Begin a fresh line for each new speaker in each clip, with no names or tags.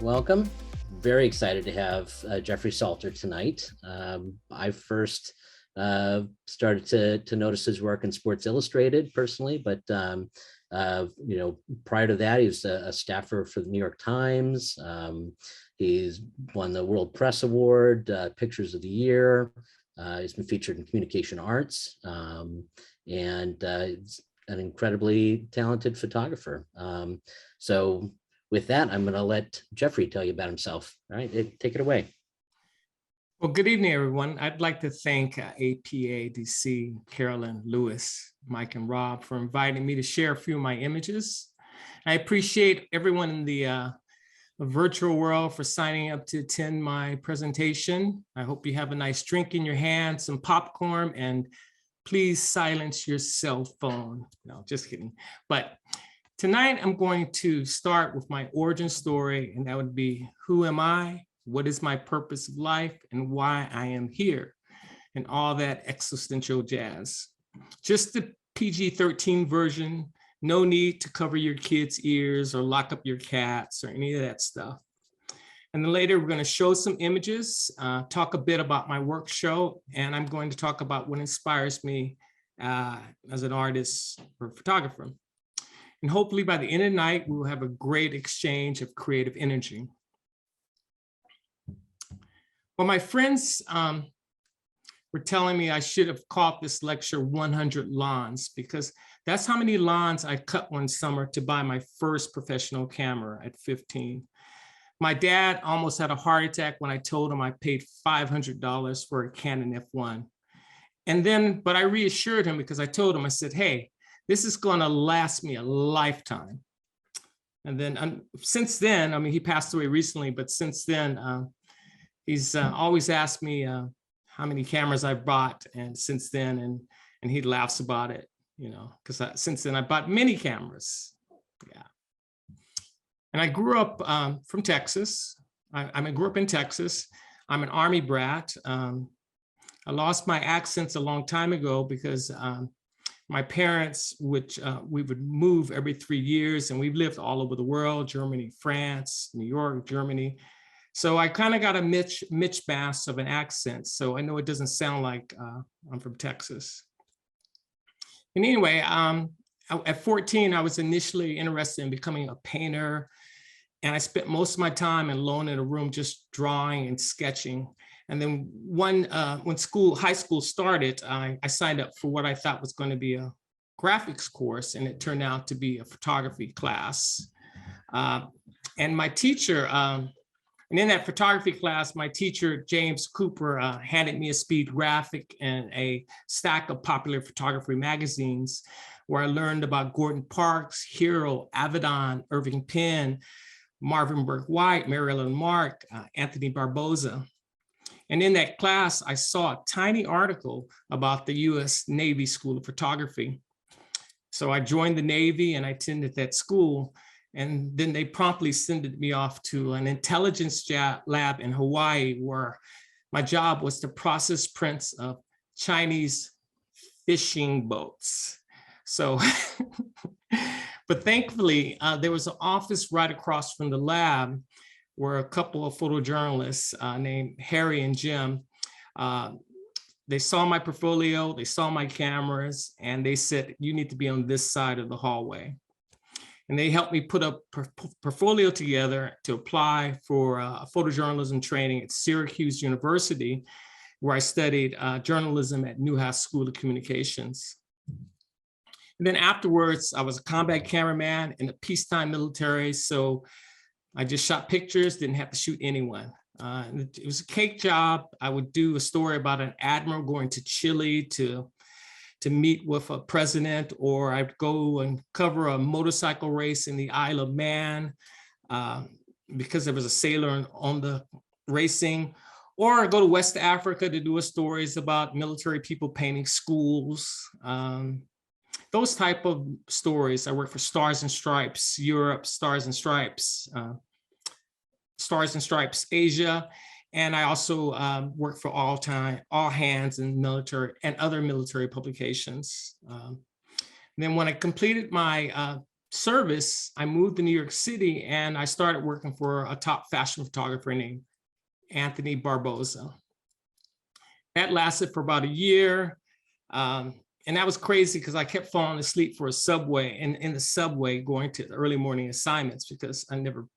welcome. Very excited to have Jeffery Salter tonight. I first started to notice his work in Sports Illustrated personally, but prior to that, he was a staffer for the New York Times. He's won the World Press Award, Pictures of the Year. He's been featured in Communication Arts, and he's an incredibly talented photographer. So with that, I'm going to let Jeffery tell you about himself. All right, take it away.
Well, good evening, everyone. I'd like to thank APA, DC, Carolyn, Lewis, Mike, and Rob for inviting me to share a few of my images. I appreciate everyone in the virtual world for signing up to attend my presentation. I hope you have a nice drink in your hand, some popcorn, and please silence your cell phone. No, just kidding. But tonight, I'm going to start with my origin story, and that would be, who am I? What is my purpose of life, and why I am here, and all that existential jazz. Just the PG-13 version, no need to cover your kids' ears or lock up your cats or any of that stuff. And then later, we're going to show some images, talk a bit about my work show, and I'm going to talk about what inspires me as an artist or photographer. And hopefully by the end of the night, we will have a great exchange of creative energy. Well, my friends were telling me I should have called this lecture 100 Lawns, because that's how many lawns I cut one summer to buy my first professional camera at 15. My dad almost had a heart attack when I told him I paid $500 for a Canon F1. But I reassured him, because I told him, I said, hey, this is going to last me a lifetime. And then since then, I mean, he passed away recently, but since then, he's always asked me how many cameras I've bought, and since then, and he laughs about it, you know, because since then I bought many cameras. Yeah. And I grew up from Texas. I grew up in Texas. I'm an Army brat. I lost my accents a long time ago because my parents, we would move every 3 years, and we've lived all over the world, Germany, France, New York, Germany. So I kind of got a mismatch of an accent. So I know it doesn't sound like I'm from Texas. And anyway, at 14, I was initially interested in becoming a painter. And I spent most of my time alone in a room just drawing and sketching. And then when high school started, I signed up for what I thought was going to be a graphics course, and it turned out to be a photography class. And my teacher, and in that photography class, my teacher, James Cooper, handed me a speed graphic and a stack of popular photography magazines, where I learned about Gordon Parks, Hero, Avedon, Irving Penn, Marvin Burke White, Marilyn Mark, Anthony Barboza. And in that class, I saw a tiny article about the US Navy School of Photography. So I joined the Navy and I attended that school. And then they promptly sent me off to an intelligence lab in Hawaii, where my job was to process prints of Chinese fishing boats. So, but thankfully, there was an office right across from the lab where a couple of photojournalists named Harry and Jim, they saw my portfolio, they saw my cameras, and they said, you need to be on this side of the hallway. And they helped me put a portfolio together to apply for photojournalism training at Syracuse University, where I studied journalism at Newhouse School of Communications. And then afterwards, I was a combat cameraman in the peacetime military. So I just shot pictures, didn't have to shoot anyone. It was a cake job. I would do a story about an admiral going to Chile to meet with a president, or I'd go and cover a motorcycle race in the Isle of Man because there was a sailor on the racing, or I go to West Africa to do stories about military people painting schools. Those type of stories. I work for Stars and Stripes Europe, Stars and Stripes Asia. And I also work for All Hands and military and other military publications. Then when I completed my service, I moved to New York City and I started working for a top fashion photographer named Anthony Barboza. That lasted for about a year. And that was crazy because I kept falling asleep for a subway and in the subway going to the early morning assignments because I never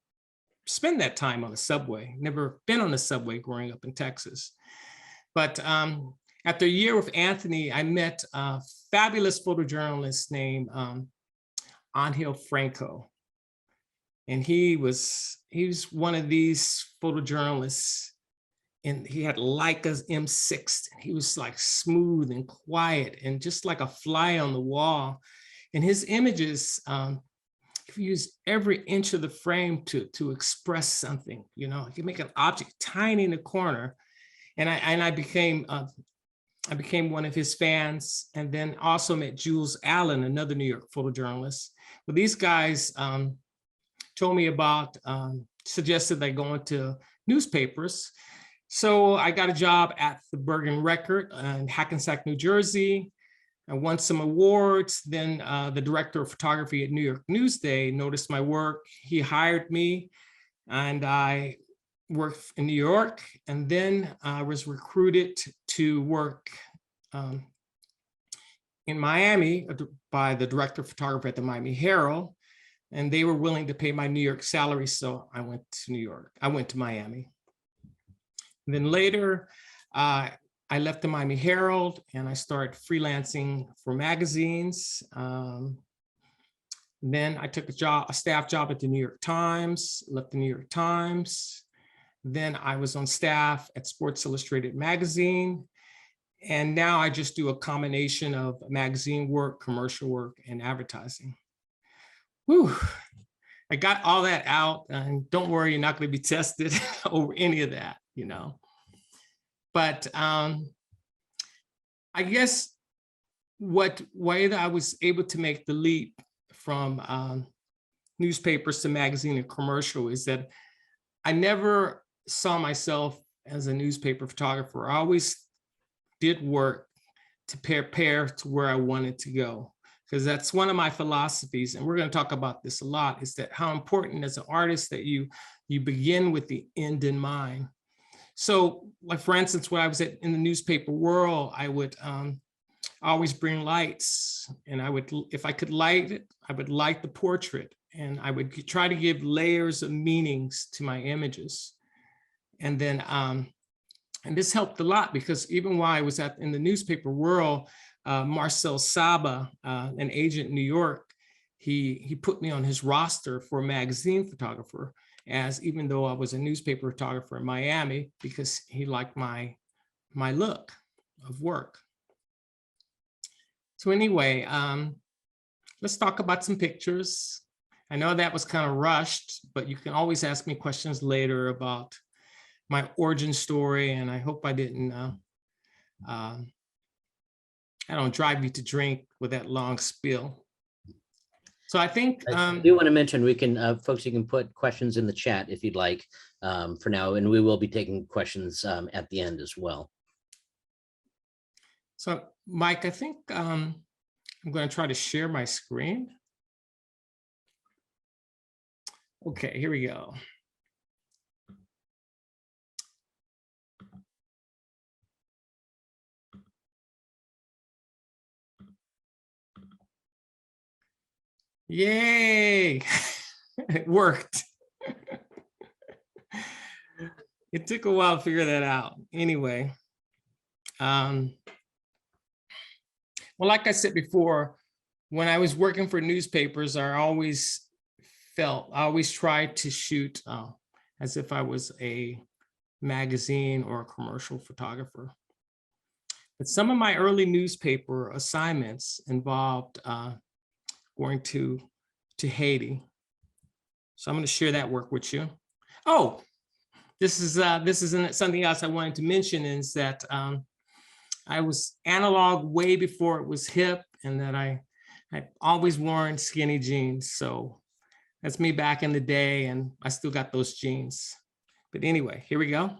spent that time on the subway, never been on the subway growing up in Texas. But after a year with Anthony, I met a fabulous photojournalist named Angel Franco. And he was one of these photojournalists, and he had Leica's M6, and he was like smooth and quiet and just like a fly on the wall. And his images, he used every inch of the frame to express something, you know, he could make an object tiny in the corner. And I became one of his fans, and then also met Jules Allen, another New York photojournalist. But these guys told me about, suggested I go into newspapers. So I got a job at the Bergen Record in Hackensack, New Jersey. I won some awards. Then the director of photography at New York Newsday noticed my work. He hired me, and I worked in New York. And then I was recruited to work in Miami by the director of photography at the Miami Herald. And they were willing to pay my New York salary. So I went to New York. I went to Miami. And then later, I left the Miami Herald and I started freelancing for magazines. Then I took a staff job at the New York Times, left the New York Times. Then I was on staff at Sports Illustrated magazine. And now I just do a combination of magazine work, commercial work, and advertising. Whew. I got all that out, and don't worry, you're not going to be tested over any of that, you know. But I guess what way that I was able to make the leap from newspapers to magazine and commercial is that I never saw myself as a newspaper photographer. I always did work to prepare to where I wanted to go, because that's one of my philosophies, and we're going to talk about this a lot, is that how important as an artist that you begin with the end in mind. So, like for instance, when I was in the newspaper world, I would always bring lights, and I would, if I could light it, I would light the portrait, and I would try to give layers of meanings to my images. And then, and this helped a lot, because even while I was in the newspaper world, Marcel Saba, an agent in New York, he put me on his roster for a magazine photographer, as even though I was a newspaper photographer in Miami, because he liked my look of work. So anyway, let's talk about some pictures. I know that was kind of rushed, but you can always ask me questions later about my origin story, and I hope I didn't I don't drive you to drink with that long spiel. So I think
I do want to mention, we can folks, you can put questions in the chat if you'd like for now, and we will be taking questions at the end as well.
So Mike, I think I'm going to try to share my screen. Okay, here we go. Yay, it worked. It took a while to figure that out. Anyway, well, like I said before, when I was working for newspapers, I always tried to shoot as if I was a magazine or a commercial photographer. But some of my early newspaper assignments involved going to Haiti. So I'm going to share that work with you. Oh, this isn't something else I wanted to mention, is that I was analog way before it was hip, and that I always worn skinny jeans. So that's me back in the day, and I still got those jeans. But anyway, here we go.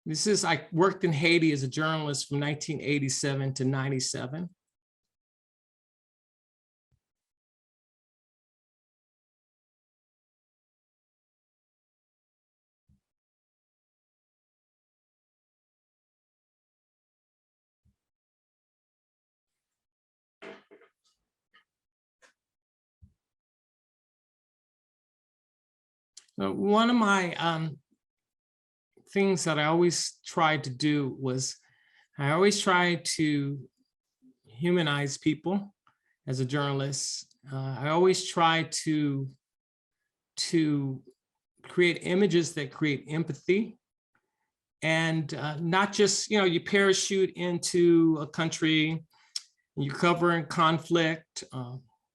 I worked in Haiti as a journalist from 1987 to 97. One of my things that I always tried to do was I always tried to humanize people as a journalist. I always try to create images that create empathy, and not just, you parachute into a country and you're covering conflict,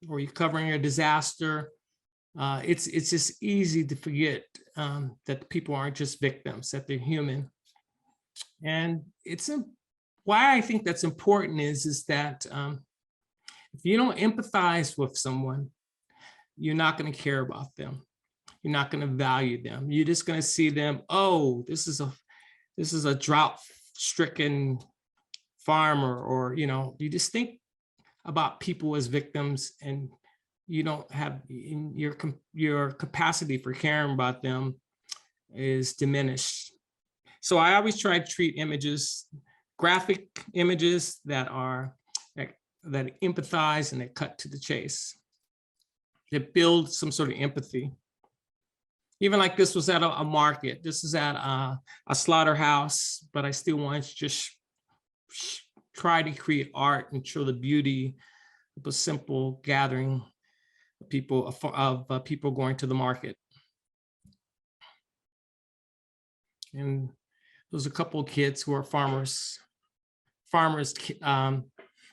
or you're covering a disaster. It's just easy to forget that people aren't just victims, that they're human. And why I think that's important is that if you don't empathize with someone, you're not going to care about them. You're not going to value them. You're just going to see them, oh, this is a drought-stricken farmer, or, you just think about people as victims, and you don't have your capacity for caring about them is diminished. So I always try to treat images, graphic images that empathize and that cut to the chase, that build some sort of empathy. Even like this was at a market. This is at a slaughterhouse, but I still wanted to just try to create art and show the beauty of a simple gathering of people going to the market. And there's a couple of kids who are farmers. I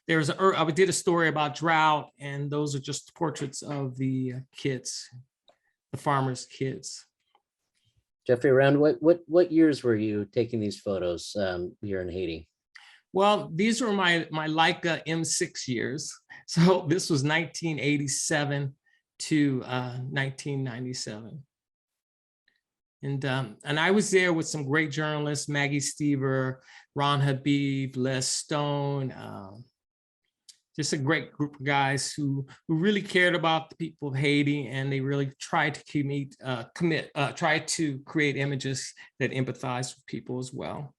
did a story about drought, and those are just portraits of the kids, the farmers' kids.
Jeffrey, around what years were you taking these photos here in Haiti?
Well, these were my Leica M6 years. So this was 1987 to 1997. And I was there with some great journalists, Maggie Stever, Ron Habib, Les Stone, just a great group of guys who really cared about the people of Haiti, and they really tried to try to create images that empathize with people as well.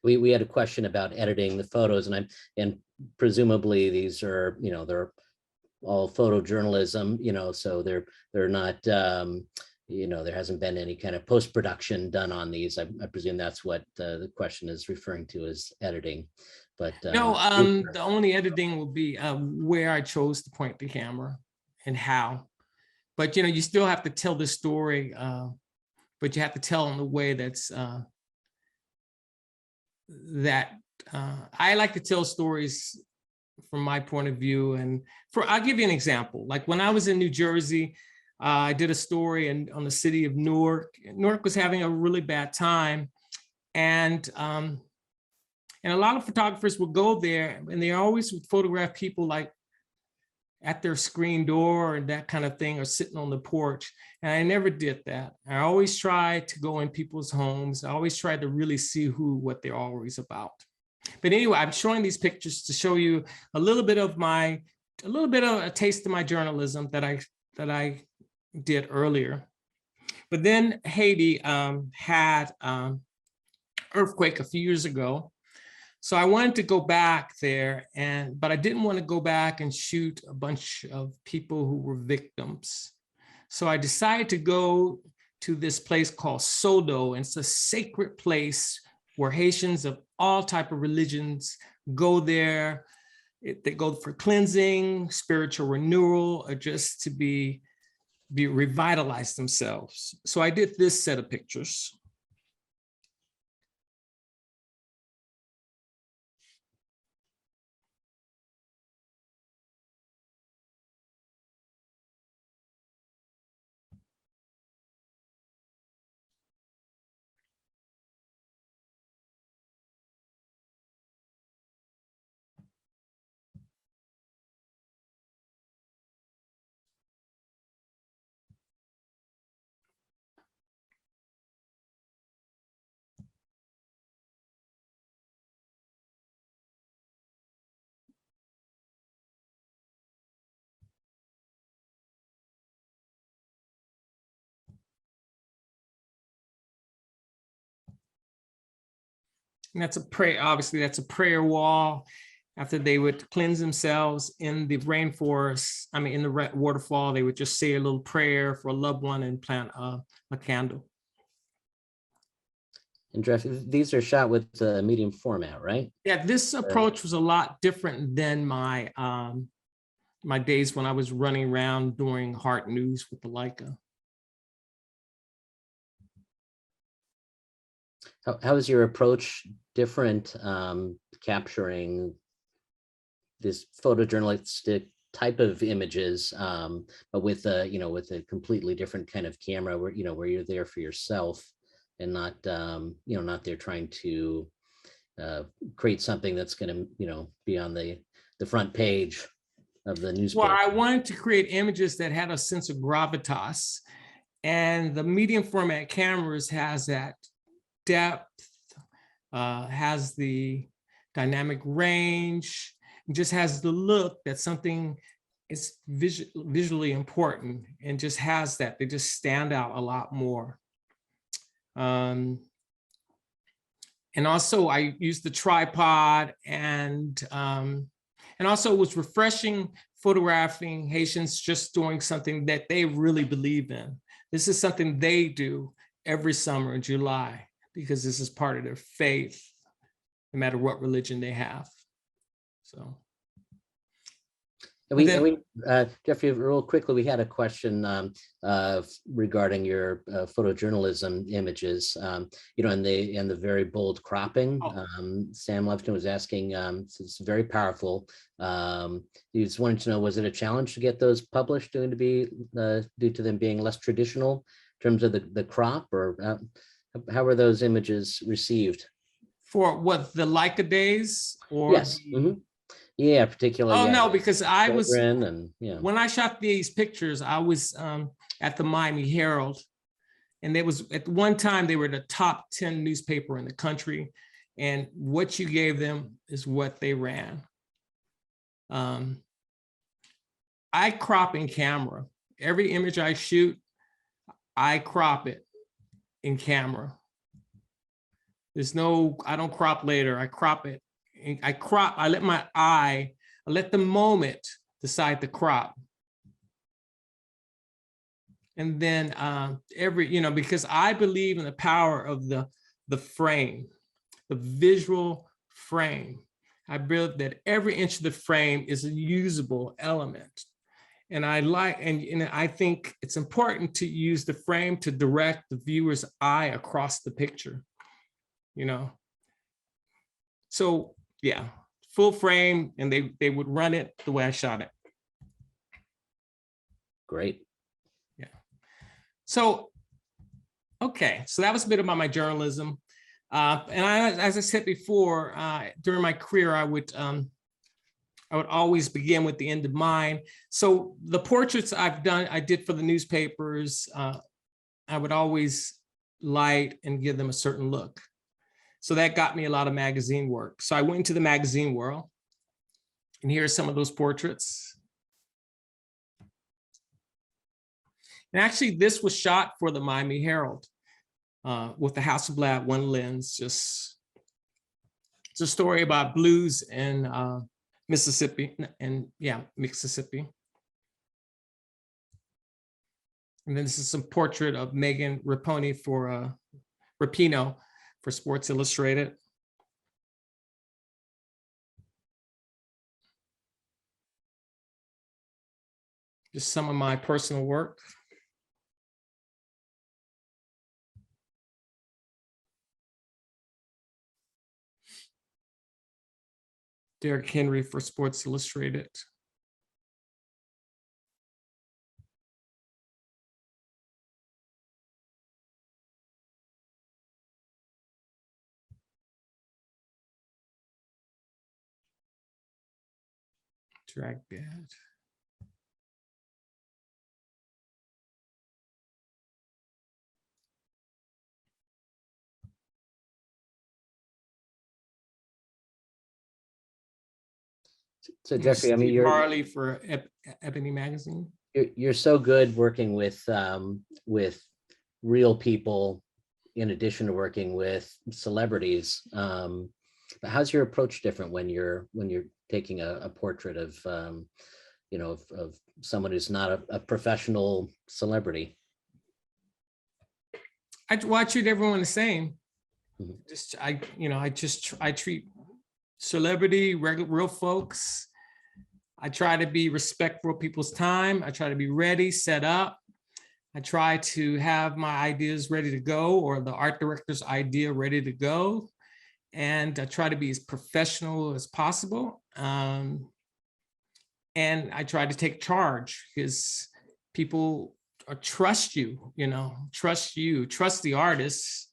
We had a question about editing the photos, and presumably these are, they're all photojournalism, so they're not, there hasn't been any kind of post-production done on these. I presume that's what the question is referring to as editing. But
no, the only editing will be where I chose to point the camera and how. But you still have to tell the story, but you have to tell in a way that's I like to tell stories from my point of view. And I'll give you an example. Like when I was in New Jersey, I did a story on the city of Newark. Newark was having a really bad time, and a lot of photographers would go there, and they always would photograph people like at their screen door and that kind of thing, or sitting on the porch. And I never did that. I always tried to go in people's homes. I always tried to really see what they're always about. But anyway, I'm showing these pictures to show you a little bit of a taste of my journalism that I did earlier. But then Haiti had earthquake a few years ago. So I wanted to go back there, but I didn't want to go back and shoot a bunch of people who were victims. So I decided to go to this place called Sodo, and it's a sacred place where Haitians of all type of religions go there. They go for cleansing, spiritual renewal, or just to be revitalized themselves. So I did this set of pictures. And that's a prayer, obviously that's a prayer wall. After they would cleanse themselves in the rainforest, I mean, in the waterfall, they would just say a little prayer for a loved one and plant a candle.
And Jeff, these are shot with medium format, right?
Yeah, this approach was a lot different than my my days when I was running around doing hard news with the Leica.
How is your approach different, capturing this photojournalistic type of images, but with a, you know, with a completely different kind of camera where, you know, where you're there for yourself and not, you know, not there trying to create something that's going to, you know, be on the front page of the newspaper?
Well, I wanted to create images that had a sense of gravitas, and the medium format cameras has that depth, has the dynamic range, just has the look that something is visually important, and just has that. They just stand out a lot more. And also I used the tripod, and also it was refreshing photographing Haitians just doing something that they really believe in. This is something they do every summer in July, because this is part of their faith, no matter what religion they have. So.
Jeffrey, real quickly, we had a question regarding your photojournalism images, you know, and the very bold cropping. Sam Lefton was asking, it's very powerful. He just wanted to know, was it a challenge to get those published due to them being less traditional in terms of the crop, or how were those images received?
For what, the Leica days? Or
yes. Yeah, particularly.
Oh,
yeah.
no, because I was,
and yeah,
when I shot these pictures, I was at the Miami Herald, and there was, at one time, they were the top 10 newspaper in the country, and what you gave them is what they ran. I crop in camera. Every image I shoot, I crop it in camera. There's no, I don't crop later, I crop it. I let the moment decide the crop. And then you know, because I believe in the power of the frame, the visual frame. I believe that every inch of the frame is a usable element. And I think it's important to use the frame to direct the viewer's eye across the picture, you know? So yeah, full frame, and they would run it the way I shot it.
Great.
Yeah. So, okay, so that was a bit about my journalism. And as I said before, during my career, I would always begin with the end in mind. So the portraits I did for the newspapers, I would always light and give them a certain look. So that got me a lot of magazine work. So I went into the magazine world, and here are some of those portraits. And actually, this was shot for the Miami Herald with the Hasselblad one lens. Just, it's a story about blues in Mississippi, and yeah, Mississippi. And then this is some portrait of Megan Rapinoe for Sports Illustrated. Just some of my personal work. Derrick Henry for Sports Illustrated. Drag that.
So Jeffrey, I mean,
Steve Harley for Ebony Magazine.
You're so good working with real people in addition to working with celebrities. But how's your approach different when you're taking a portrait of of someone who's not a professional celebrity?
I treat everyone the same.
Mhm.
I treat celebrity, real folks. I try to be respectful of people's time. I try to be ready, set up. I try to have my ideas ready to go, or the art director's idea ready to go. And I try to be as professional as possible. And I try to take charge, because people trust you, trust the artists.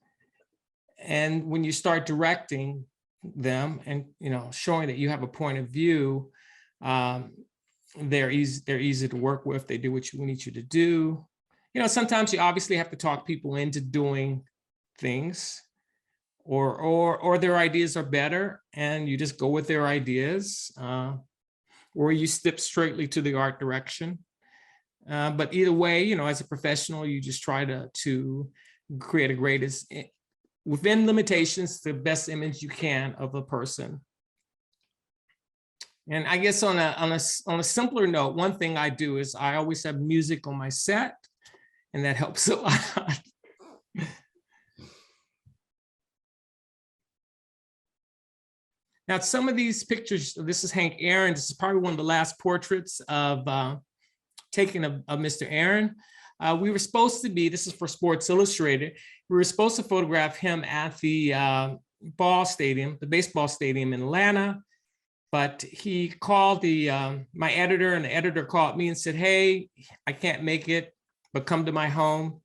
And when you start directing them and, showing that you have a point of view, they're easy to work with. They do what you need you to do. Sometimes you obviously have to talk people into doing things, or their ideas are better and you just go with their ideas, or you step straightly to the art direction. But either way, as a professional, you just try to create a greatest, within limitations, the best image you can of a person. And I guess on a simpler note, one thing I do is I always have music on my set, and that helps a lot. Now, some of these pictures, this is Hank Aaron. This is probably one of the last portraits of taken of Mr. Aaron. We were supposed to be, this is for Sports Illustrated, we were supposed to photograph him at the baseball stadium in Atlanta, but he called my editor, and the editor called me and said, "Hey, I can't make it, but come to my home."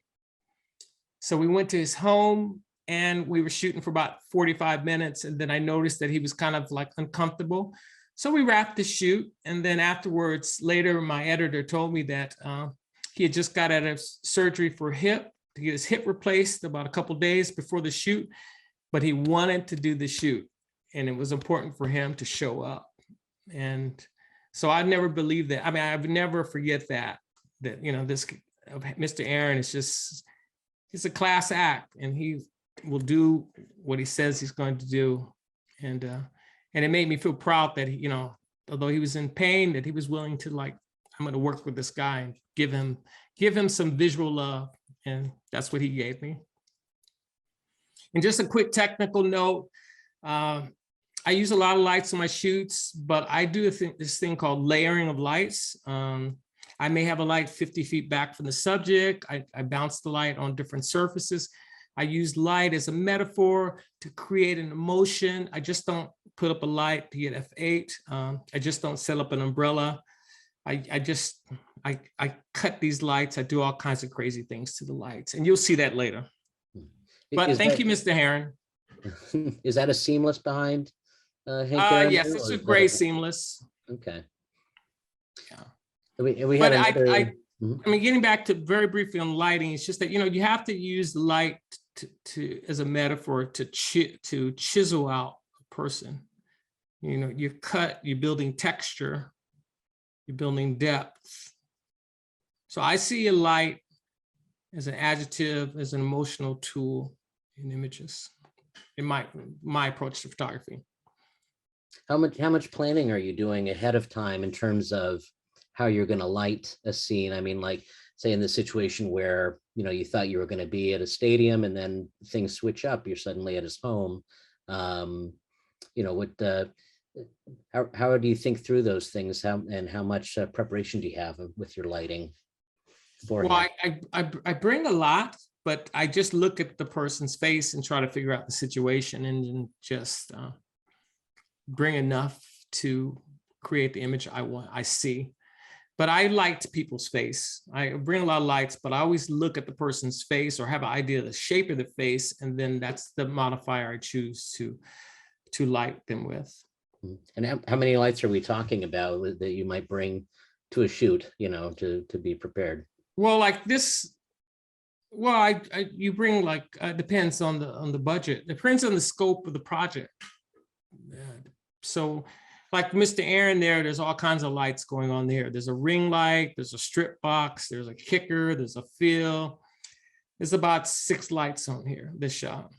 So we went to his home, and we were shooting for about 45 minutes. And then I noticed that he was kind of like uncomfortable. So we wrapped the shoot. And then afterwards, later, my editor told me that he had just got out of surgery for hip, to get his hip replaced about a couple of days before the shoot, but he wanted to do the shoot. And it was important for him to show up. And so I never believed that. I mean, I would never forget that this Mr. Aaron is just, he's a class act, and he will do what he says he's going to do. And it made me feel proud that although he was in pain, that he was willing to, I'm going to work with this guy and give him some visual love. And that's what he gave me. And just a quick technical note, I use a lot of lights in my shoots, but I do this thing called layering of lights. I may have a light 50 feet back from the subject. I bounce the light on different surfaces. I use light as a metaphor to create an emotion. I just don't put up a light to get F8. I just don't set up an umbrella. I cut these lights. I do all kinds of crazy things to the lights, and you'll see that later. But thank you, Mr. Heron.
Is that a seamless behind? Hank
yes, it's a gray seamless.
Okay.
Yeah.
We had
I mean, getting back to very briefly on lighting, it's just that you have to use light to as a metaphor to chisel out a person. You cut, you're building texture, you're building depth. So I see a light as an adjective, as an emotional tool in images, in my approach to photography.
How much planning are you doing ahead of time in terms of how you're going to light a scene? I mean, like, say in the situation where you thought you were going to be at a stadium, and then things switch up, you're suddenly at his home. How do you think through those things? How much preparation do you have with your lighting?
Well, I bring a lot, but I just look at the person's face and try to figure out the situation, and just bring enough to create the image I see. But I liked people's face. I bring a lot of lights, but I always look at the person's face, or have an idea of the shape of the face, and then that's the modifier I choose to light them with.
And how many lights are we talking about that you might bring to a shoot, to be prepared?
Well, like this, well, you bring depends on the budget. It depends on the scope of the project. So like Mr. Aaron there's all kinds of lights going on there. There's a ring light, there's a strip box, there's a kicker, there's a fill. There's about 6 lights on here, this shot.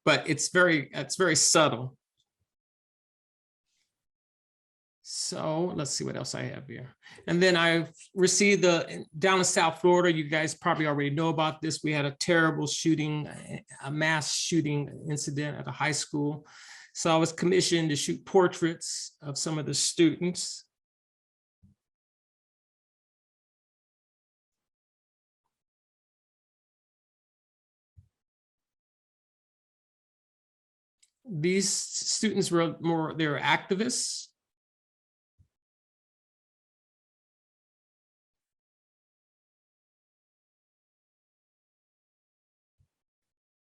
But it's very subtle. So let's see what else I have here. And then I received down in South Florida, you guys probably already know about this. We had a terrible shooting, a mass shooting incident at a high school. So I was commissioned to shoot portraits of some of the students. These students were they were activists.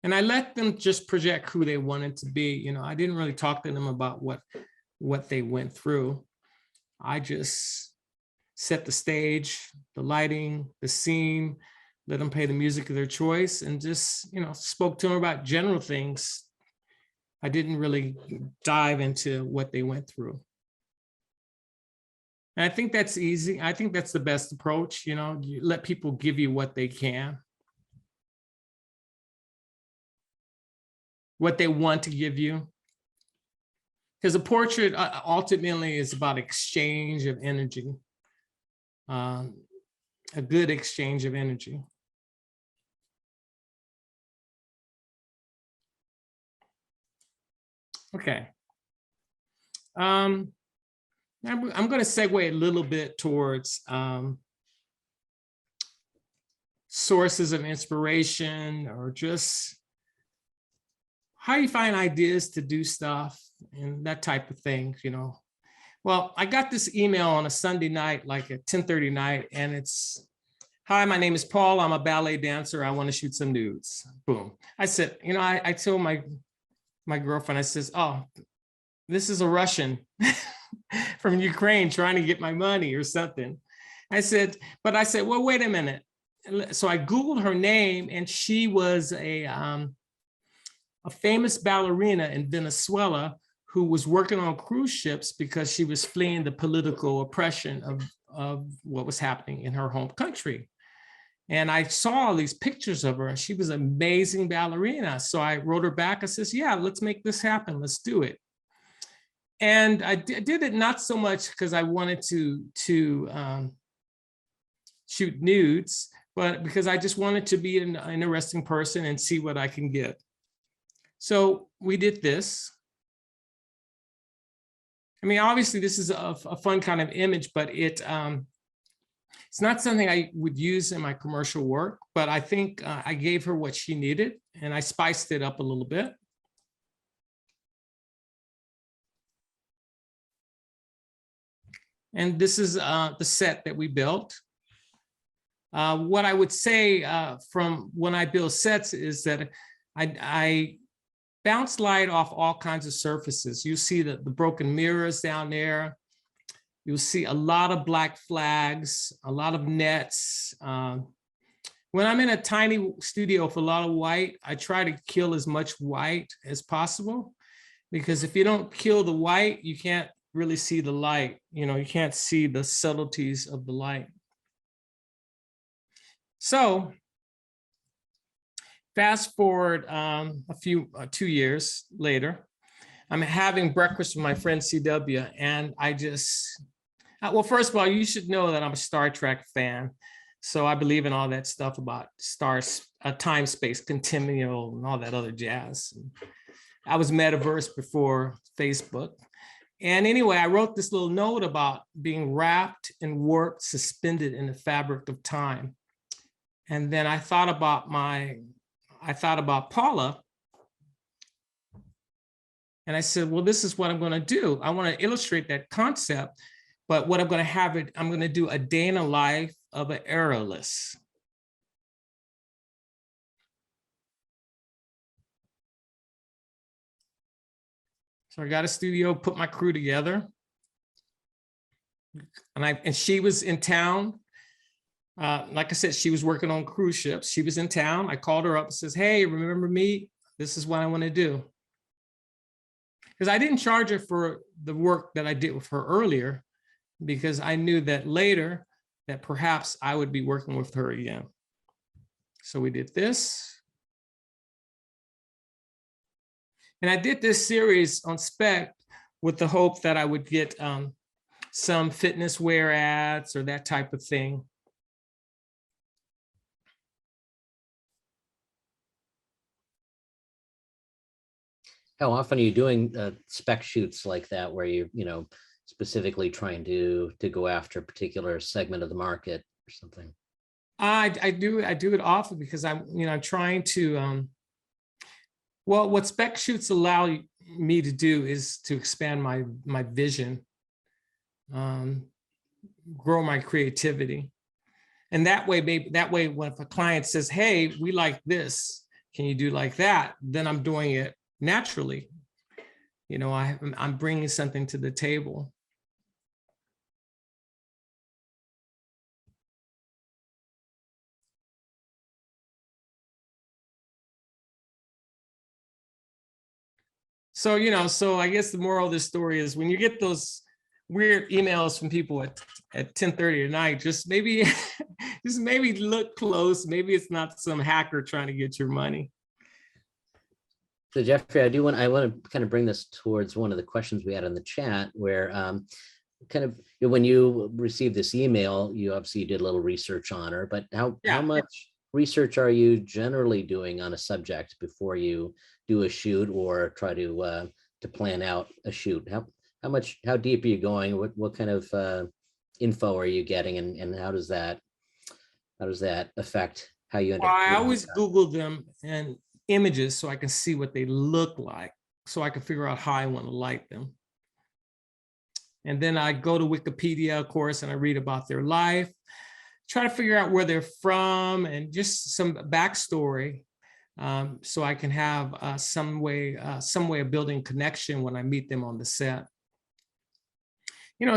And I let them just project who they wanted to be. You know, I didn't really talk to them about what they went through. I just set the stage, the lighting, the scene, let them play the music of their choice, and just, you know, spoke to them about general things. I didn't really dive into what they went through. And I think that's easy. I think that's the best approach. You know, you let people give you what they can, what they want to give you. Because a portrait ultimately is about exchange of energy, a good exchange of energy. Okay. I'm going to segue a little bit towards sources of inspiration, or just how you find ideas to do stuff and that type of thing, you know. Well, I got this email on a Sunday night, like at 10:30 night, and it's, "Hi, my name is Paul. I'm a ballet dancer. I want to shoot some nudes." Boom. I said, you know, I told my girlfriend, I says, "Oh, this is a Russian from Ukraine trying to get my money or something." I said, well, wait a minute. So I Googled her name, and she was a famous ballerina in Venezuela who was working on cruise ships because she was fleeing the political oppression of what was happening in her home country. And I saw all these pictures of her, and she was an amazing ballerina. So I wrote her back. I says, "Yeah, let's make this happen. Let's do it." And I did it not so much because I wanted to shoot nudes, but because I just wanted to be an interesting person and see what I can get. So we did this. I mean, obviously this is a fun kind of image, but it's not something I would use in my commercial work, but I think I gave her what she needed, and I spiced it up a little bit. And this is the set that we built. What I would say from when I build sets is that I bounce light off all kinds of surfaces. You see the broken mirrors down there. You'll see a lot of black flags, a lot of nets. When I'm in a tiny studio with a lot of white, I try to kill as much white as possible, because if you don't kill the white, you can't really see the light. You know, you can't see the subtleties of the light. So fast forward 2 years later, I'm having breakfast with my friend CW, and I just, well, first of all, you should know that I'm a Star Trek fan. So I believe in all that stuff about stars, time, space, continuum, and all that other jazz. I was metaverse before Facebook. And anyway, I wrote this little note about being wrapped in work, suspended in the fabric of time. And then I thought about Paula. And I said, well, this is what I'm going to do. I want to illustrate that concept, but what I'm going to have it, I'm going to do a day in the life of an aerialist. So I got a studio, put my crew together, and she was in town. Like I said, she was working on cruise ships. She was in town. I called her up and says, "Hey, remember me? This is what I want to do." Because I didn't charge her for the work that I did with her earlier, because I knew that later that perhaps I would be working with her again. So we did this. And I did this series on Spec with the hope that I would get some fitness wear ads or that type of thing.
How often are you doing spec shoots like that, where you specifically trying to go after a particular segment of the market or something?
I do it often because I'm trying to well, what spec shoots allow me to do is to expand my vision, grow my creativity. And that way, when if a client says, hey, we like this, can you do like that? Then I'm doing it naturally. I'm bringing something to the table. So, so I guess the moral of this story is when you get those weird emails from people at 10:30 at night, just maybe look close. Maybe it's not some hacker trying to get your money.
So Jeffrey, I want to kind of bring this towards one of the questions we had in the chat, where kind of when you received this email, you obviously did a little research on her, but how much research are you generally doing on a subject before you do a shoot or try to plan out a shoot? How deep are you going? What kind of info are you getting, and how does that affect how you end up?
I always Google them and images so I can see what they look like, so I can figure out how I want to light them. And then I go to Wikipedia, of course, and I read about their life, try to figure out where they're from and just some backstory, so I can have some way of building connection when I meet them on the set.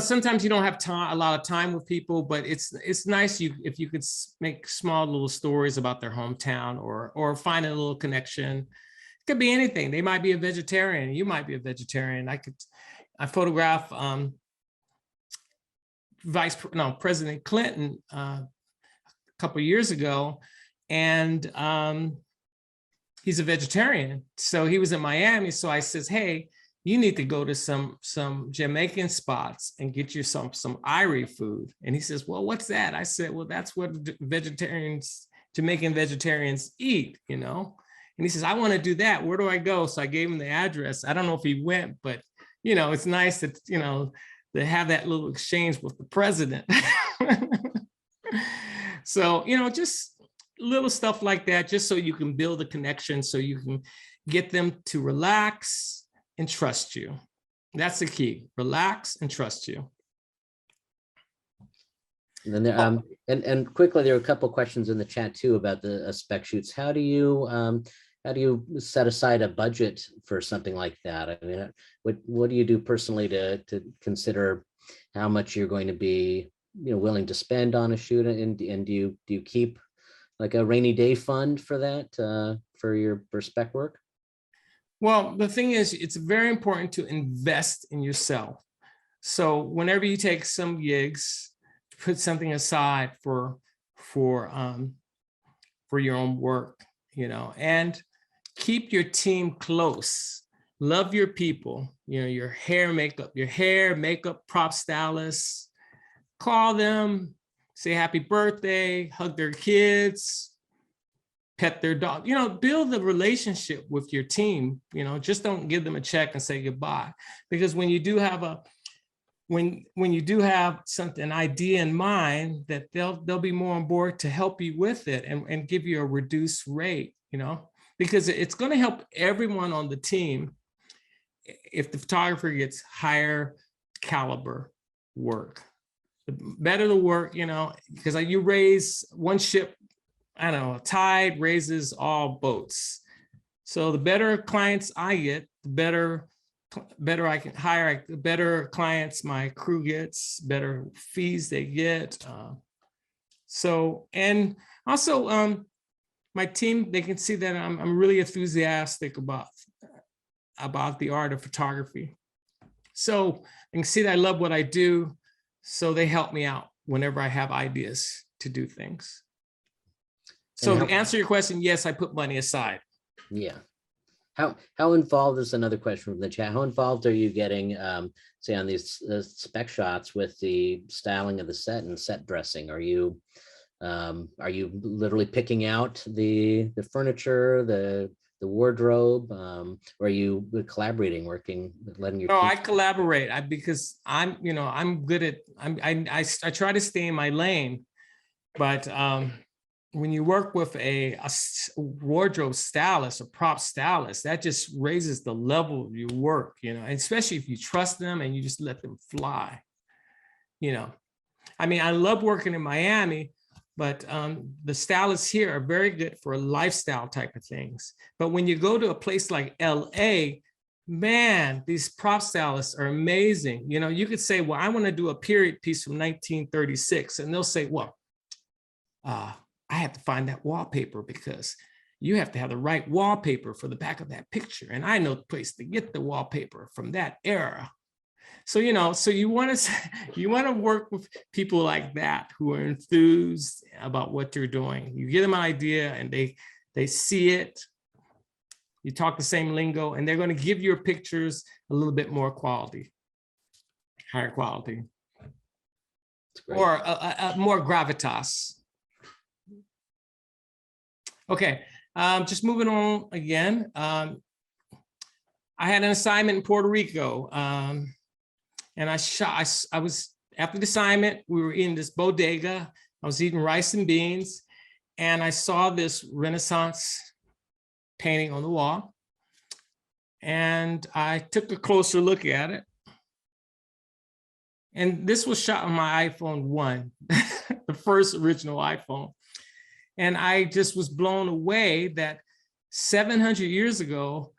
Sometimes you don't have a lot of time with people, but it's nice if you could make small little stories about their hometown or find a little connection. It could be anything. They might be a vegetarian. You might be a vegetarian. I photograph President Clinton a couple of years ago, and he's a vegetarian. So he was in Miami. So I says, hey, you need to go to some Jamaican spots and get you some Irie food. And he says, well, what's that? I said, well, that's what Jamaican vegetarians eat, And he says, I want to do that. Where do I go? So I gave him the address. I don't know if he went, but, it's nice that, to have that little exchange with the president. So, just little stuff like that, just so you can build a connection, so you can get them to relax and trust you. That's the key. Relax and trust you.
And then there, and quickly, there are a couple of questions in the chat too about the spec shoots. How do you set aside a budget for something like that? I mean, what do you do personally to consider how much you're going to be willing to spend on a shoot, and do you keep like a rainy day fund for that for spec work?
Well, the thing is, it's very important to invest in yourself. So whenever you take some gigs, put something aside for your own work, and keep your team close. Love your people, your hair, makeup, prop stylists. Call them, say happy birthday, hug their kids, pet their dog, build the relationship with your team, just don't give them a check and say goodbye. Because when you do have when you do have an idea in mind, that they'll be more on board to help you with it and give you a reduced rate, because it's going to help everyone on the team if the photographer gets higher caliber work. The better the work, because you raise one ship, I don't know, a tide raises all boats. So the better clients I get, the better I can hire, the better clients my crew gets, better fees they get. And also my team, they can see that I'm really enthusiastic about the art of photography. So they can see that I love what I do. So they help me out whenever I have ideas to do things. So to answer your question, yes, I put money aside.
Yeah. How involved is another question from the chat? How involved are you getting, say, on these spec shots with the styling of the set and set dressing? Are you literally picking out the furniture, the wardrobe, or are you collaborating, working, letting your
No,
team?
I collaborate because I'm good at, I try to stay in my lane, but when you work with a wardrobe stylist or prop stylist, that just raises the level of your work, you know, and especially if you trust them and you just let them fly, you know. I mean, I love working in Miami, but the stylists here are very good for lifestyle type of things. But when you go to a place like LA, man, these prop stylists are amazing. You know, you could say, well, I want to do a period piece from 1936. And they'll say, well, I have to find that wallpaper because you have to have the right wallpaper for the back of that picture. And I know the place to get the wallpaper from that era. So, you know, so you want to work with people like that who are enthused about what you're doing. You give them an idea and they see it. You talk the same lingo and they're going to give your pictures a little bit more quality, higher quality, or more gravitas. Okay, just moving on again. I had an assignment in Puerto Rico, and I was, after the assignment, we were in this bodega. I was eating rice and beans, and I saw this Renaissance painting on the wall. And I took a closer look at it. And this was shot on my iPhone 1, the first original iPhone. And I just was blown away that 700 years ago,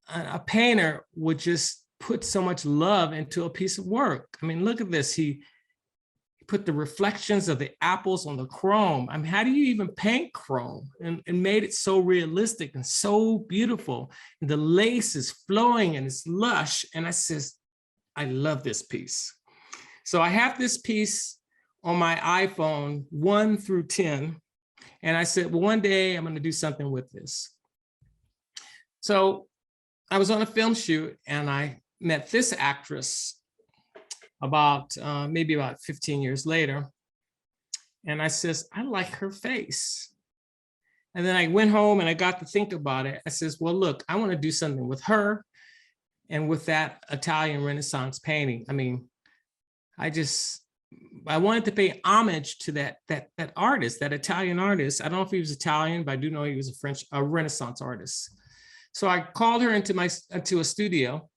a painter would just put so much love into a piece of work. I mean, look at this. He put the reflections of the apples on the chrome. I mean, how do you even paint chrome? And made it so realistic and so beautiful. And the lace is flowing and it's lush. And I says, I love this piece. So I have this piece on my iPhone 1 through 10. And I said, well, one day I'm going to do something with this. So I was on a film shoot and I met this actress maybe about 15 years later. And I says, I like her face. And then I went home and I got to think about it. I says, well, look, I want to do something with her and with that Italian Renaissance painting. I mean, I wanted to pay homage to that artist, that Italian artist. I don't know if he was Italian, but I do know he was a Renaissance artist. So I called her into a studio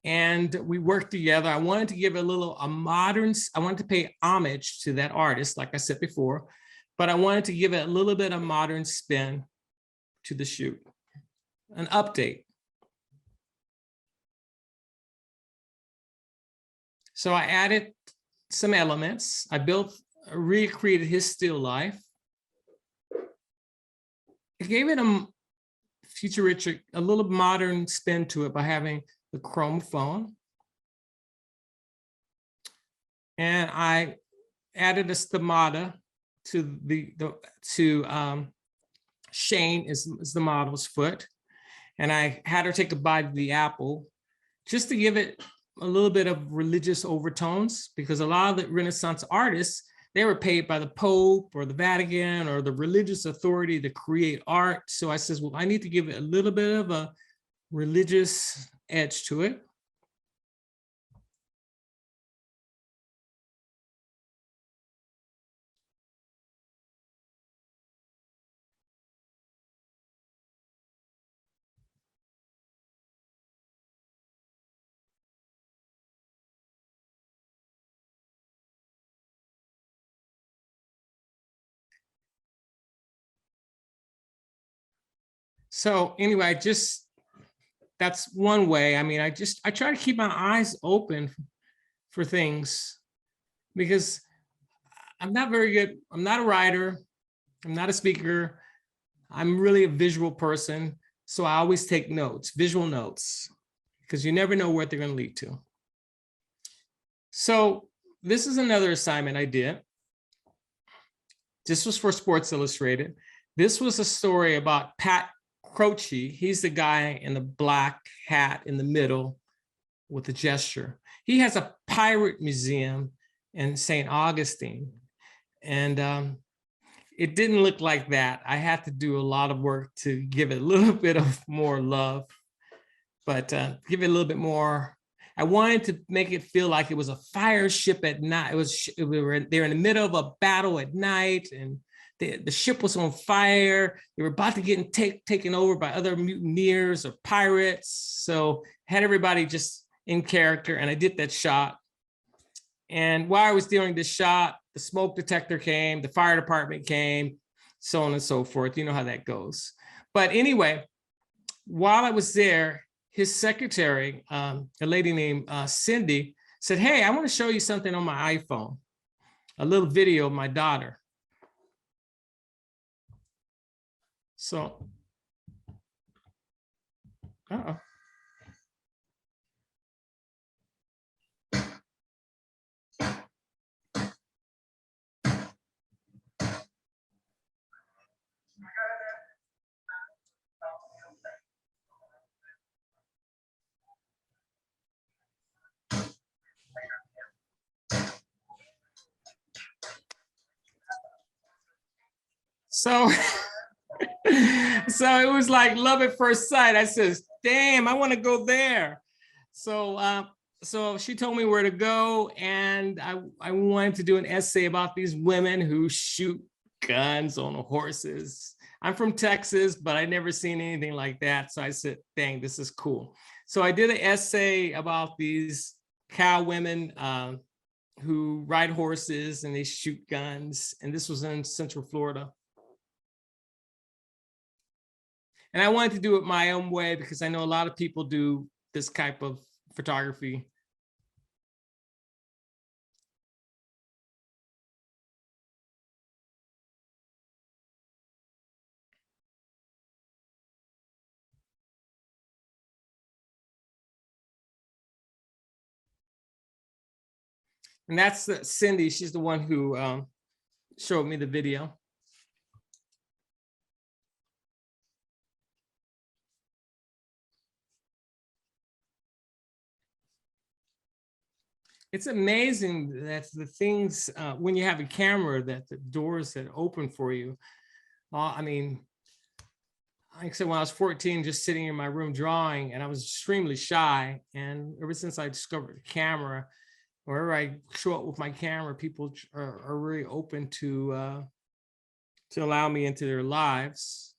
and we worked together. I wanted to give I wanted to pay homage to that artist, like I said before, but I wanted to give it a little bit of modern spin to the shoot, an update. So I added some elements. I recreated his still life. I gave it a futuristic, a little modern spin to it by having the chrome phone. And I added a stomata to Shane is the model's foot. And I had her take a bite of the apple just to give it a little bit of religious overtones, because a lot of the Renaissance artists, they were paid by the Pope or the Vatican or the religious authority to create art. So I says, well, I need to give it a little bit of a religious edge to it. So anyway, that's one way. I mean, I try to keep my eyes open for things because I'm not very good. I'm not a writer. I'm not a speaker. I'm really a visual person. So I always take notes, visual notes, because you never know where they're going to lead to. So this is another assignment I did. This was for Sports Illustrated. This was a story about Pat Croce. He's the guy in the black hat in the middle with the gesture. He has a pirate museum in St. Augustine. And it didn't look like that. I had to do a lot of work to give it a little bit of more love, but give it a little bit more. I wanted to make it feel like it was a fire ship at night. They're in the middle of a battle at night, and the ship was on fire. They were about to get taken over by other mutineers or pirates. So had everybody just in character, and I did that shot. And while I was doing this shot, the smoke detector came, the fire department came, so on and so forth. You know how that goes. But anyway, while I was there, his secretary, a lady named Cindy, said, "Hey, I want to show you something on my iPhone, a little video of my daughter." So, uh-oh. So, so it was like love at first sight. I says, "Damn, I want to go there." So, so she told me where to go, and I wanted to do an essay about these women who shoot guns on horses. I'm from Texas, but I never seen anything like that. So I said, "Dang, this is cool." So I did an essay about these cow women who ride horses and they shoot guns, and this was in Central Florida. And I wanted to do it my own way because I know a lot of people do this type of photography. And that's Cindy. She's the one who showed me the video. It's amazing that the things, when you have a camera, that the doors that open for you. I mean, like I said, when I was 14, just sitting in my room drawing, and I was extremely shy. And ever since I discovered the camera, wherever I show up with my camera, people are really open to allow me into their lives.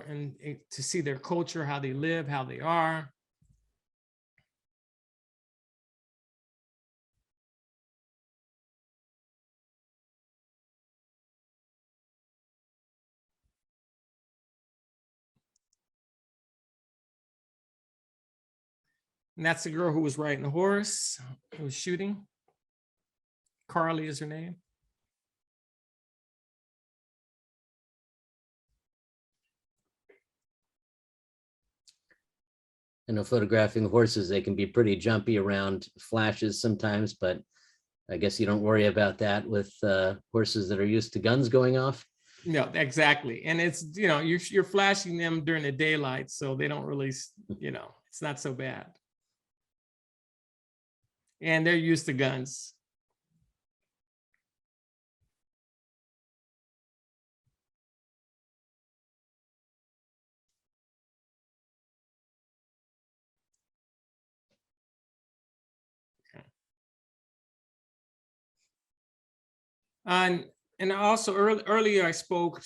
And to see their culture, how they live, how they are. And that's the girl who was riding the horse, who was shooting. Carly is her name.
I know photographing horses, they can be pretty jumpy around flashes sometimes, but I guess you don't worry about that with horses that are used to guns going off.
No, exactly. And it's, you know, you're flashing them during the daylight, so they don't really, you know, it's not so bad. And they're used to guns. And also earlier I spoke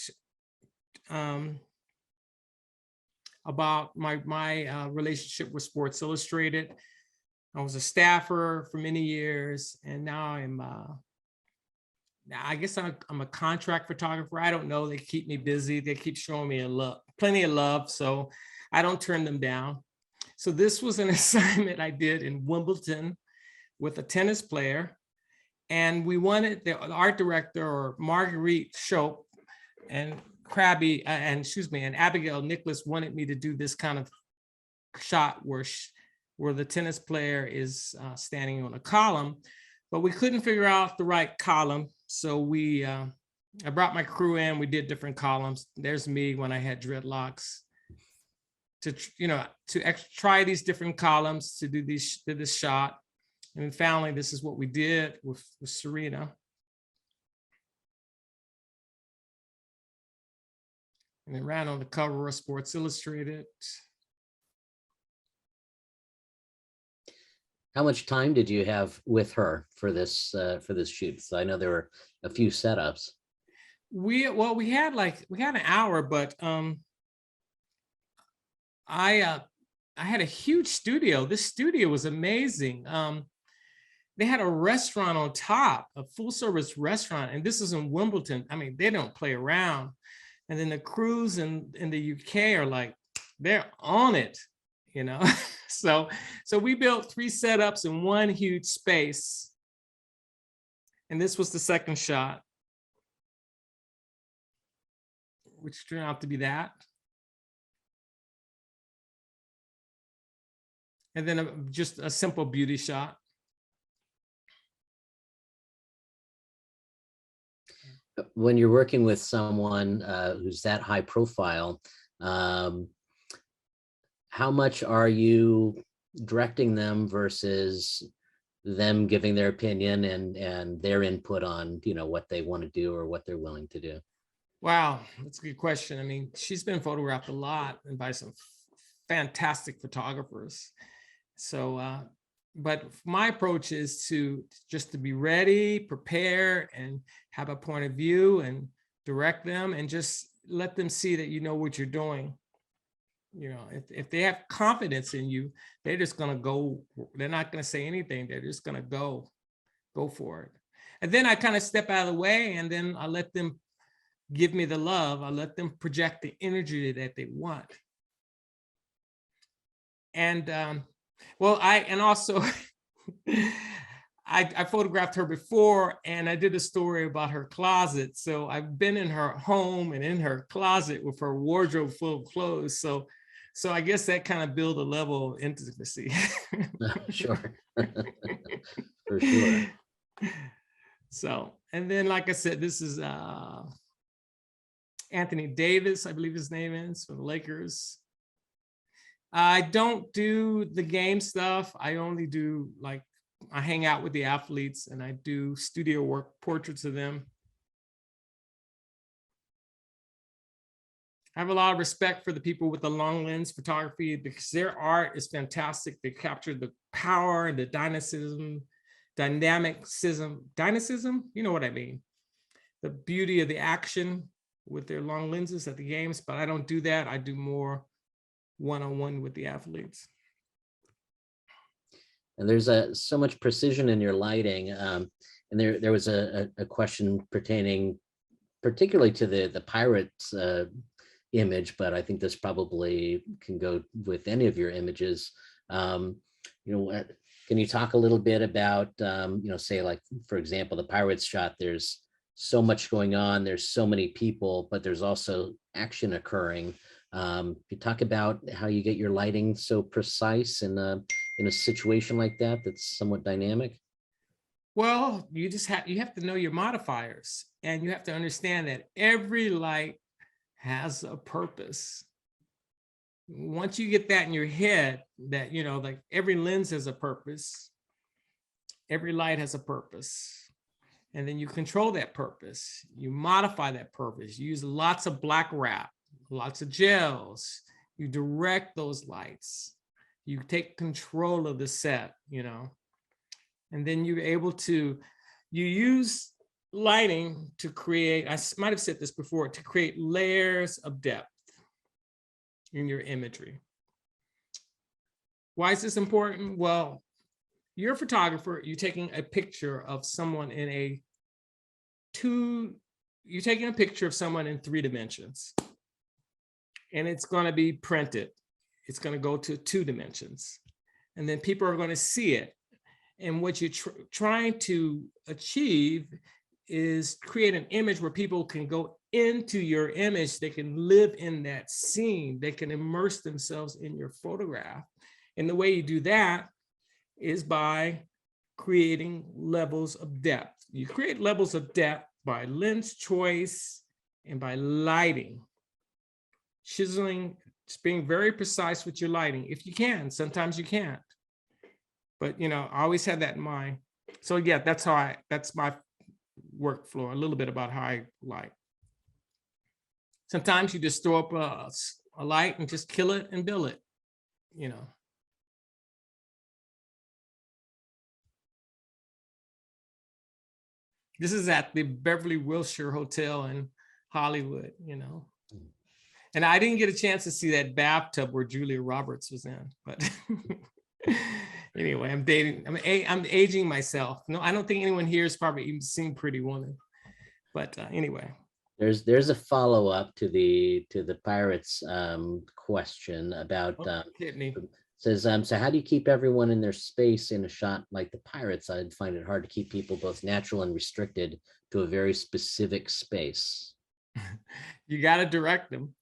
about my relationship with Sports Illustrated. I was a staffer for many years, and now I guess I'm a contract photographer. I don't know. They keep me busy. They keep showing me plenty of love, so I don't turn them down. So this was an assignment I did in Wimbledon with a tennis player. And we wanted the art director, or Marguerite Shope, and Abigail Nicholas wanted me to do this kind of shot where the tennis player is standing on a column, but we couldn't figure out the right column. So I brought my crew in, we did different columns. There's me when I had dreadlocks to try these different columns to do this shot. And then finally, this is what we did with Serena. And it ran on the cover of Sports Illustrated.
How much time did you have with her for this shoot? So I know there were a few setups.
We had an hour, but I had a huge studio. This studio was amazing. They had a restaurant on top, a full service restaurant, and this is in Wimbledon. I mean, they don't play around. And then the crews in the UK are like, they're on it, you know. So we built 3 setups in one huge space. And this was the second shot, which turned out to be that. And then just a simple beauty shot.
When you're working with someone who's that high profile, how much are you directing them versus them giving their opinion and their input on, you know, what they want to do or what they're willing to do?
Wow, that's a good question. I mean, she's been photographed a lot and by some fantastic photographers. So, but my approach is to be ready, prepare, and have a point of view and direct them and just let them see that you know what you're doing. You know, if they have confidence in you, they're just gonna go. They're not gonna say anything. They're just gonna go for it. And then I kind of step out of the way, and then I let them give me the love. I let them project the energy that they want. And also I photographed her before, and I did a story about her closet. So I've been in her home and in her closet with her wardrobe full of clothes. So I guess that kind of built a level of intimacy.
Sure. For sure.
So, and then, like I said, this is Anthony Davis, I believe his name is, for the Lakers. I don't do the game stuff. I only do, like, I hang out with the athletes and I do studio work, portraits of them. I have a lot of respect for the people with the long lens photography because their art is fantastic. They capture the power and the dynamicism, you know what I mean? The beauty of the action with their long lenses at the games, but I don't do that. I do more one-on-one with the athletes.
And there's so much precision in your lighting. And there was a question pertaining particularly to the Pirates image, but I think this probably can go with any of your images. You know, can you talk a little bit about, you know, say, like, for example, the Pirates shot, there's so much going on, there's so many people, but there's also action occurring. You talk about how you get your lighting so precise in a situation like that that's somewhat dynamic.
Well, you have to know your modifiers, and you have to understand that every light has a purpose. Once you get that in your head, that, you know, like, every lens has a purpose, every light has a purpose, and then you control that purpose, you modify that purpose, you use lots of black wrap, lots of gels, you direct those lights, you take control of the set, you know, and then you're able to, you use lighting to create, I might have said this before, to create layers of depth in your imagery. Why is this important? Well, you're a photographer, you're taking a picture of someone you're taking a picture of someone in 3 dimensions, and it's going to be printed. It's going to go to 2 dimensions, and then people are going to see it. And what you're trying to achieve is create an image where people can go into your image. They can live in that scene. They can immerse themselves in your photograph. And the way you do that is by creating levels of depth. You create levels of depth by lens choice and by lighting, chiseling, just being very precise with your lighting. If you can, sometimes you can't. But, you know, I always had that in mind. So yeah, that's my workflow, a little bit about how I light. Sometimes you just throw up a light and just kill it and bill it, you know. This is at the Beverly Wilshire Hotel in Hollywood, you know. And I didn't get a chance to see that bathtub where Julia Roberts was in, but anyway, I'm aging myself. No, I don't think anyone here has probably even seen Pretty Woman, but anyway.
There's a follow-up to the Pirates question about says so how do you keep everyone in their space in a shot like the Pirates? I'd find it hard to keep people both natural and restricted to a very specific space.
You got to direct them.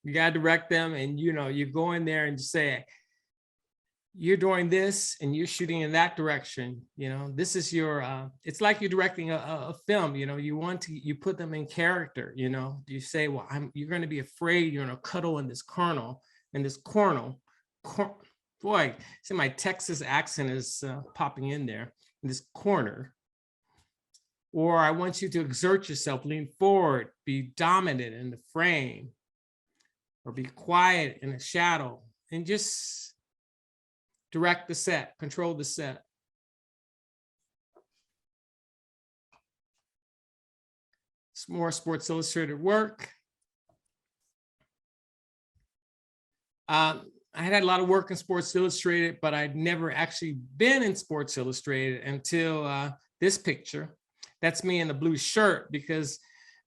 You got to direct them, and you know, you go in there and just say, you're doing this and you're shooting in that direction. You know, this is your it's like you're directing a film. You know, you put them in character. You know, you say, well, you're going to be afraid you're going to cuddle in this corner. Boy, see, my Texas accent is popping in there, in this corner. Or I want you to exert yourself, lean forward, be dominant in the frame, or be quiet in the shadow, and just direct the set, control the set. It's more Sports Illustrated work. I had a lot of work in Sports Illustrated, but I'd never actually been in Sports Illustrated until this picture. That's me in the blue shirt, because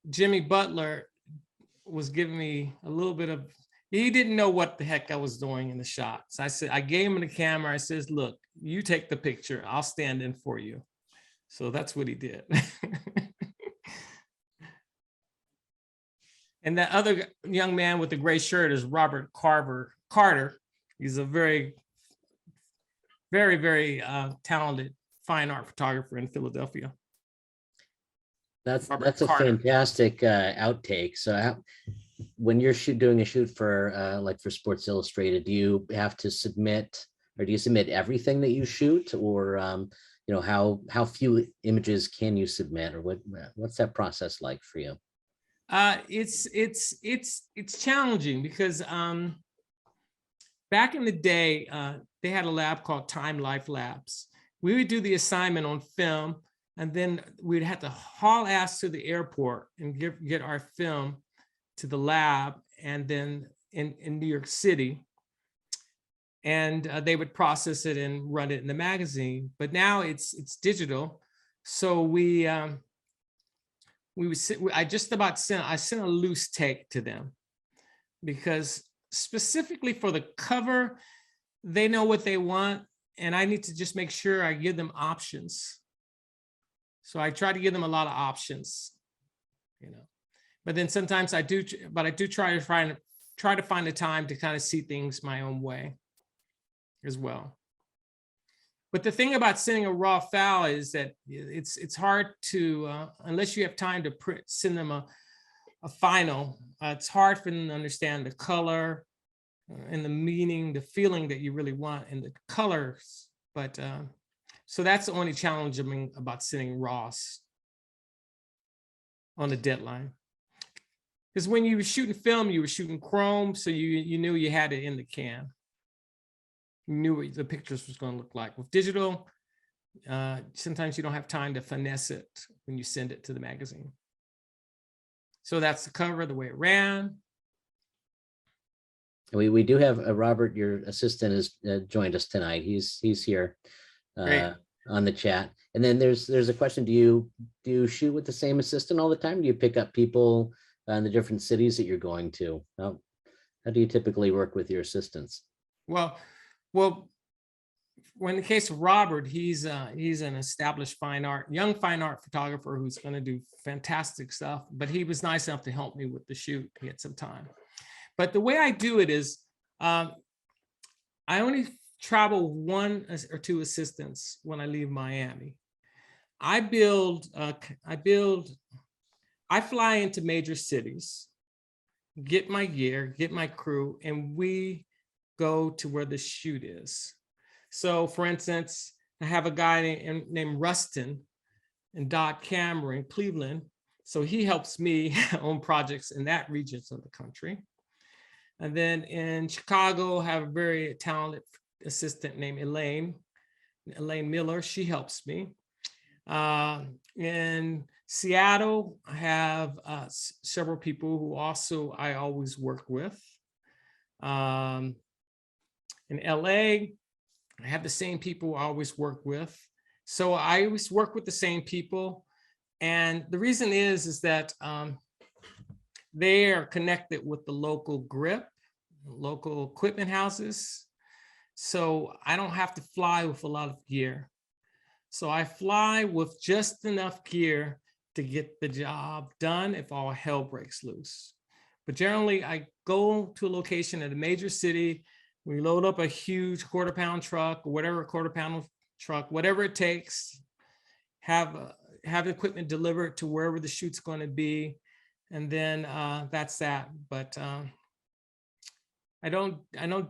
Jimmy Butler was giving me a little bit of, he didn't know what the heck I was doing in the shot. So I gave him the camera. I says, look, you take the picture. I'll stand in for you. So that's what he did. And that other young man with the gray shirt is Robert Carter. He's a very, very, very talented fine art photographer in Philadelphia.
That's a fantastic outtake. So when you're doing a shoot for like for Sports Illustrated, do you have to submit, or do you submit everything that you shoot, or you know, how few images can you submit, or what's that process like for you?
It's challenging because back in the day, they had a lab called Time Life Labs. We would do the assignment on film, and then we'd have to haul ass to the airport and get our film to the lab, and then in New York City. And they would process it and run it in the magazine. But now it's digital. So I sent a loose take to them, because specifically for the cover, they know what they want, and I need to just make sure I give them options. So I try to give them a lot of options, you know. But then sometimes I do try to find the time to kind of see things my own way as well. But the thing about sending a raw file is that it's hard to, unless you have time to send them a final, it's hard for them to understand the color and the meaning, the feeling that you really want in the colors. But so that's the only challenge about sending raws on a deadline. Because when you were shooting film, you were shooting chrome, so you knew you had it in the can. You knew what the pictures was going to look like. With digital, sometimes you don't have time to finesse it when you send it to the magazine. So that's the cover, the way it ran.
We do have Robert, your assistant, has joined us tonight. He's here on the chat. And then there's a question: do you shoot with the same assistant all the time? Do you pick up people in the different cities that you're going to? How do you typically work with your assistants?
Well, in the case of Robert, he's an established young fine art photographer who's going to do fantastic stuff. But he was nice enough to help me with the shoot. He had some time. But the way I do it is, I only travel 1 or 2 assistants when I leave Miami. I fly into major cities, get my gear, get my crew, and we go to where the shoot is. So for instance, I have a guy named Rustin and Dodd Cameron in Cleveland. So he helps me on projects in that region of the country. And then in Chicago, I have a very talented assistant named Elaine Miller. She helps me. In Seattle, I have several people who also I always work with. In LA, I have the same people I always work with. So I always work with the same people. And the reason is that they are connected with the local grip, local equipment houses. So I don't have to fly with a lot of gear. So I fly with just enough gear to get the job done if all hell breaks loose. But generally, I go to a location at a major city. We load up a huge quarter-pound truck, or whatever quarter-pound truck, whatever it takes, have the equipment delivered to wherever the shoot's going to be, and then that's that. But I don't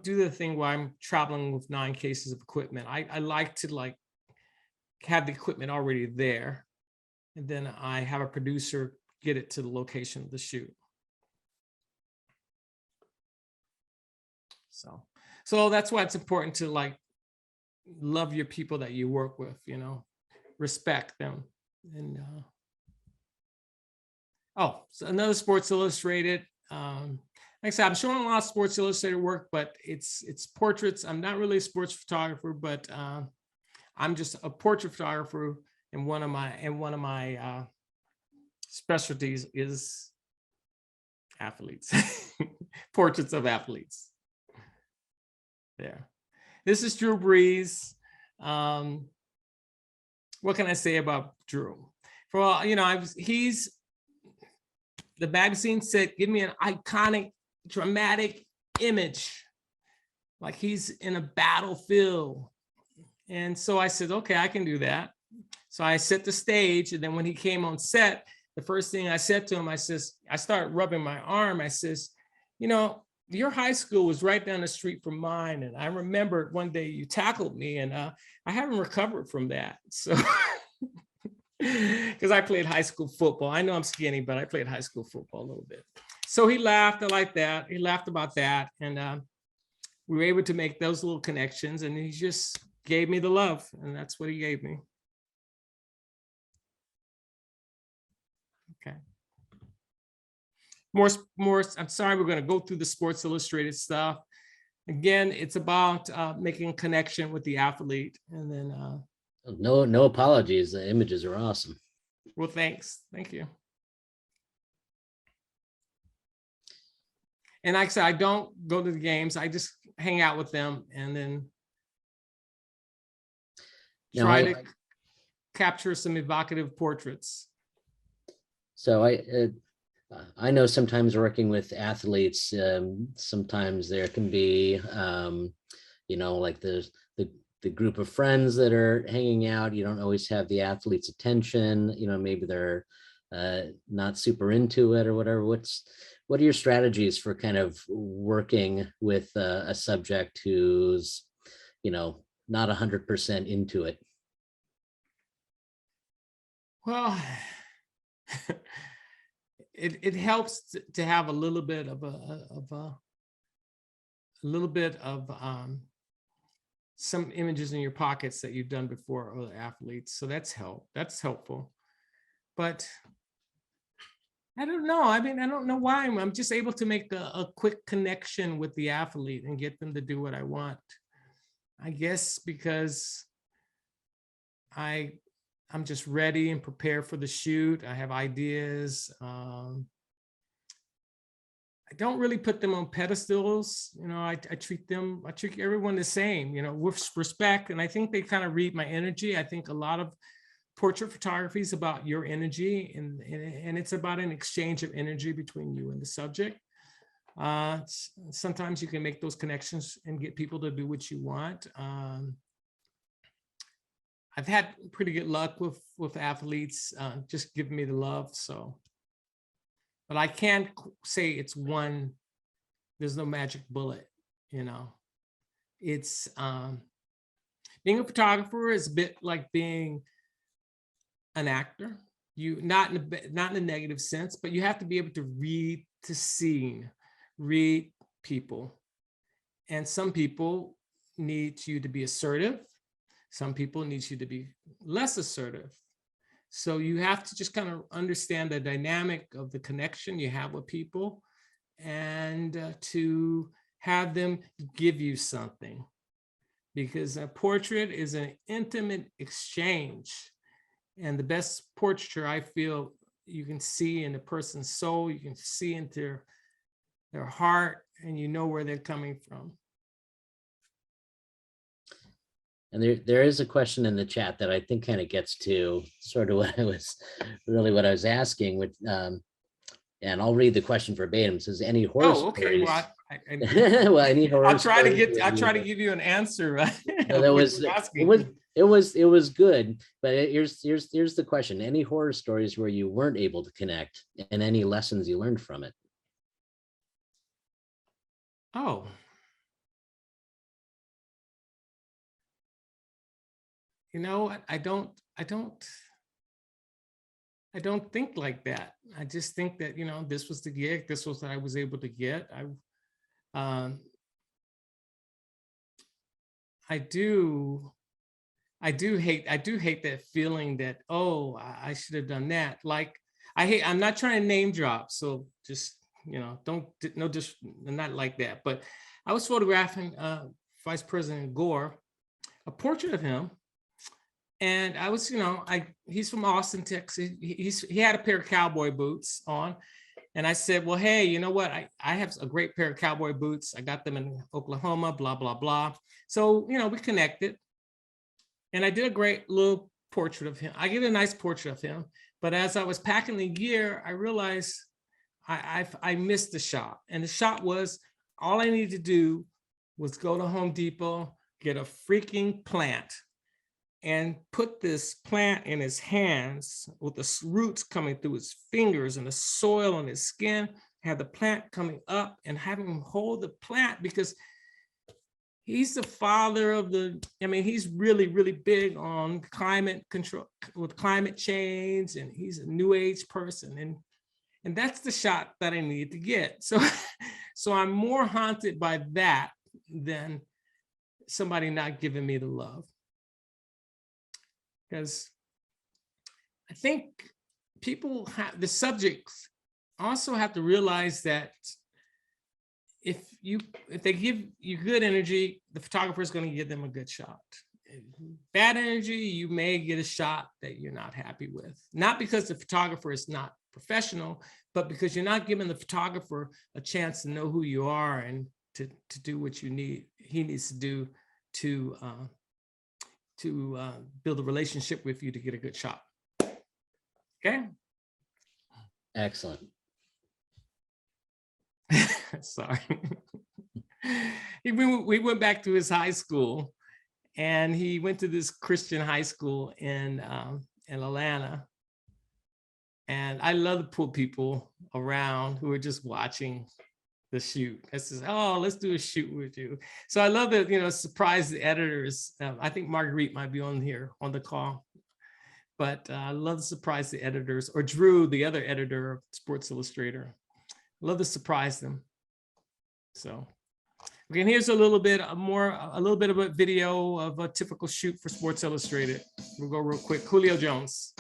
do the thing where I'm traveling with 9 cases of equipment. I like to have the equipment already there, and then I have a producer get it to the location of the shoot. So that's why it's important to love your people that you work with, respect them. And so another Sports Illustrated. Like I said, I'm showing a lot of Sports Illustrated work, but it's portraits. I'm not really a sports photographer, but I'm just a portrait photographer, and one of my specialties is athletes, portraits of athletes. There. This is Drew Brees. What can I say about Drew? For the magazine said, give me an iconic, dramatic image, like he's in a battlefield. And so I said, okay, I can do that. So I set the stage, and then when he came on set, the first thing I said to him, I started rubbing my arm. I says, your high school was right down the street from mine. And I remember one day you tackled me, and I haven't recovered from that. So, because I played high school football. I know I'm skinny, but I played high school football a little bit. So he laughed. I like that. He laughed about that. And we were able to make those little connections, and he just gave me the love, and that's what he gave me. Okay. More, I'm sorry, we're going to go through the Sports Illustrated stuff. Again, it's about making a connection with the athlete, and then
no apologies. The images are awesome.
Well, thanks. Thank you. And like I said, I don't go to the games. I just hang out with them, and then try to capture some evocative portraits.
So I know sometimes working with athletes, sometimes there can be, like the group of friends that are hanging out. You don't always have the athlete's attention. Maybe they're not super into it or whatever. What are your strategies for kind of working with a subject who's, not 100% into it?
Well, it helps to have a little bit of some images in your pockets that you've done before other athletes. So that's helpful. But I don't know. I don't know why. I'm just able to make a quick connection with the athlete and get them to do what I want. I guess because I'm just ready and prepared for the shoot. I have ideas. don't really put them on pedestals. You know, I treat everyone the same, you know, with respect. And I think they kind of read my energy. I think a lot of portrait photography is about your energy, and it's about an exchange of energy between you and the subject. Sometimes you can make those connections and get people to do what you want. I've had pretty good luck with athletes just giving me the love. So, but I can't say it's one, there's no magic bullet, you know. It's being a photographer is a bit like being an actor. You not in a negative sense, but you have to be able to read the scene, read people. And some people need you to be assertive. Some people need you to be less assertive. So you have to just kind of understand the dynamic of the connection you have with people, and to have them give you something. Because a portrait is an intimate exchange. And the best portraiture, I feel, you can see in a person's soul, you can see into their heart, and you know where they're coming from.
And there is a question in the chat that I think kind of gets to sort of what I was asking, which, and I'll read the question verbatim. It says, any horror stories?
Well,
well, any horror
I'll try
stories
to give you an answer.
No, it was good, but here's the question: any horror stories where you weren't able to connect, and any lessons you learned from it?
Oh. You know, I don't think like that. I just think that, you know, this was the gig. This was what I was able to get. I do hate that feeling that, oh, I should have done that. Like, I'm not trying to name drop. So just, you know, not like that. But I was photographing Vice President Gore, a portrait of him. And I was, you know, he's from Austin, Texas. He had a pair of cowboy boots on. And I said, well, hey, you know what? I have a great pair of cowboy boots. I got them in Oklahoma, blah, blah, blah. So, you know, we connected. And I did a great little portrait of him. I did a nice portrait of him. But as I was packing the gear, I realized I missed the shot. And the shot was, all I needed to do was go to Home Depot, get a freaking plant, and put this plant in his hands with the roots coming through his fingers and the soil on his skin, have the plant coming up and having him hold the plant, because he's the father of he's really, really big on climate control with climate change, and he's a new age person. And that's the shot that I need to get. So I'm more haunted by that than somebody not giving me the love. Because I think the subjects also have to realize that if they give you good energy, the photographer is going to give them a good shot. Bad energy, you may get a shot that you're not happy with. Not because the photographer is not professional, but because you're not giving the photographer a chance to know who you are and to do what he needs to do to build a relationship with you to get a good shot. Okay.
Excellent.
Sorry. We went back to his high school, and he went to this Christian high school in Atlanta. And I love to pull people around who are just watching the shoot. It says, oh, let's do a shoot with you. So I love that, you know, surprise the editors. I think Marguerite might be on here on the call, but I love to surprise the editors, or Drew, the other editor of Sports Illustrator. Love to surprise them. So, again, here's a little bit of a video of a typical shoot for Sports Illustrated. We'll go real quick. Julio Jones.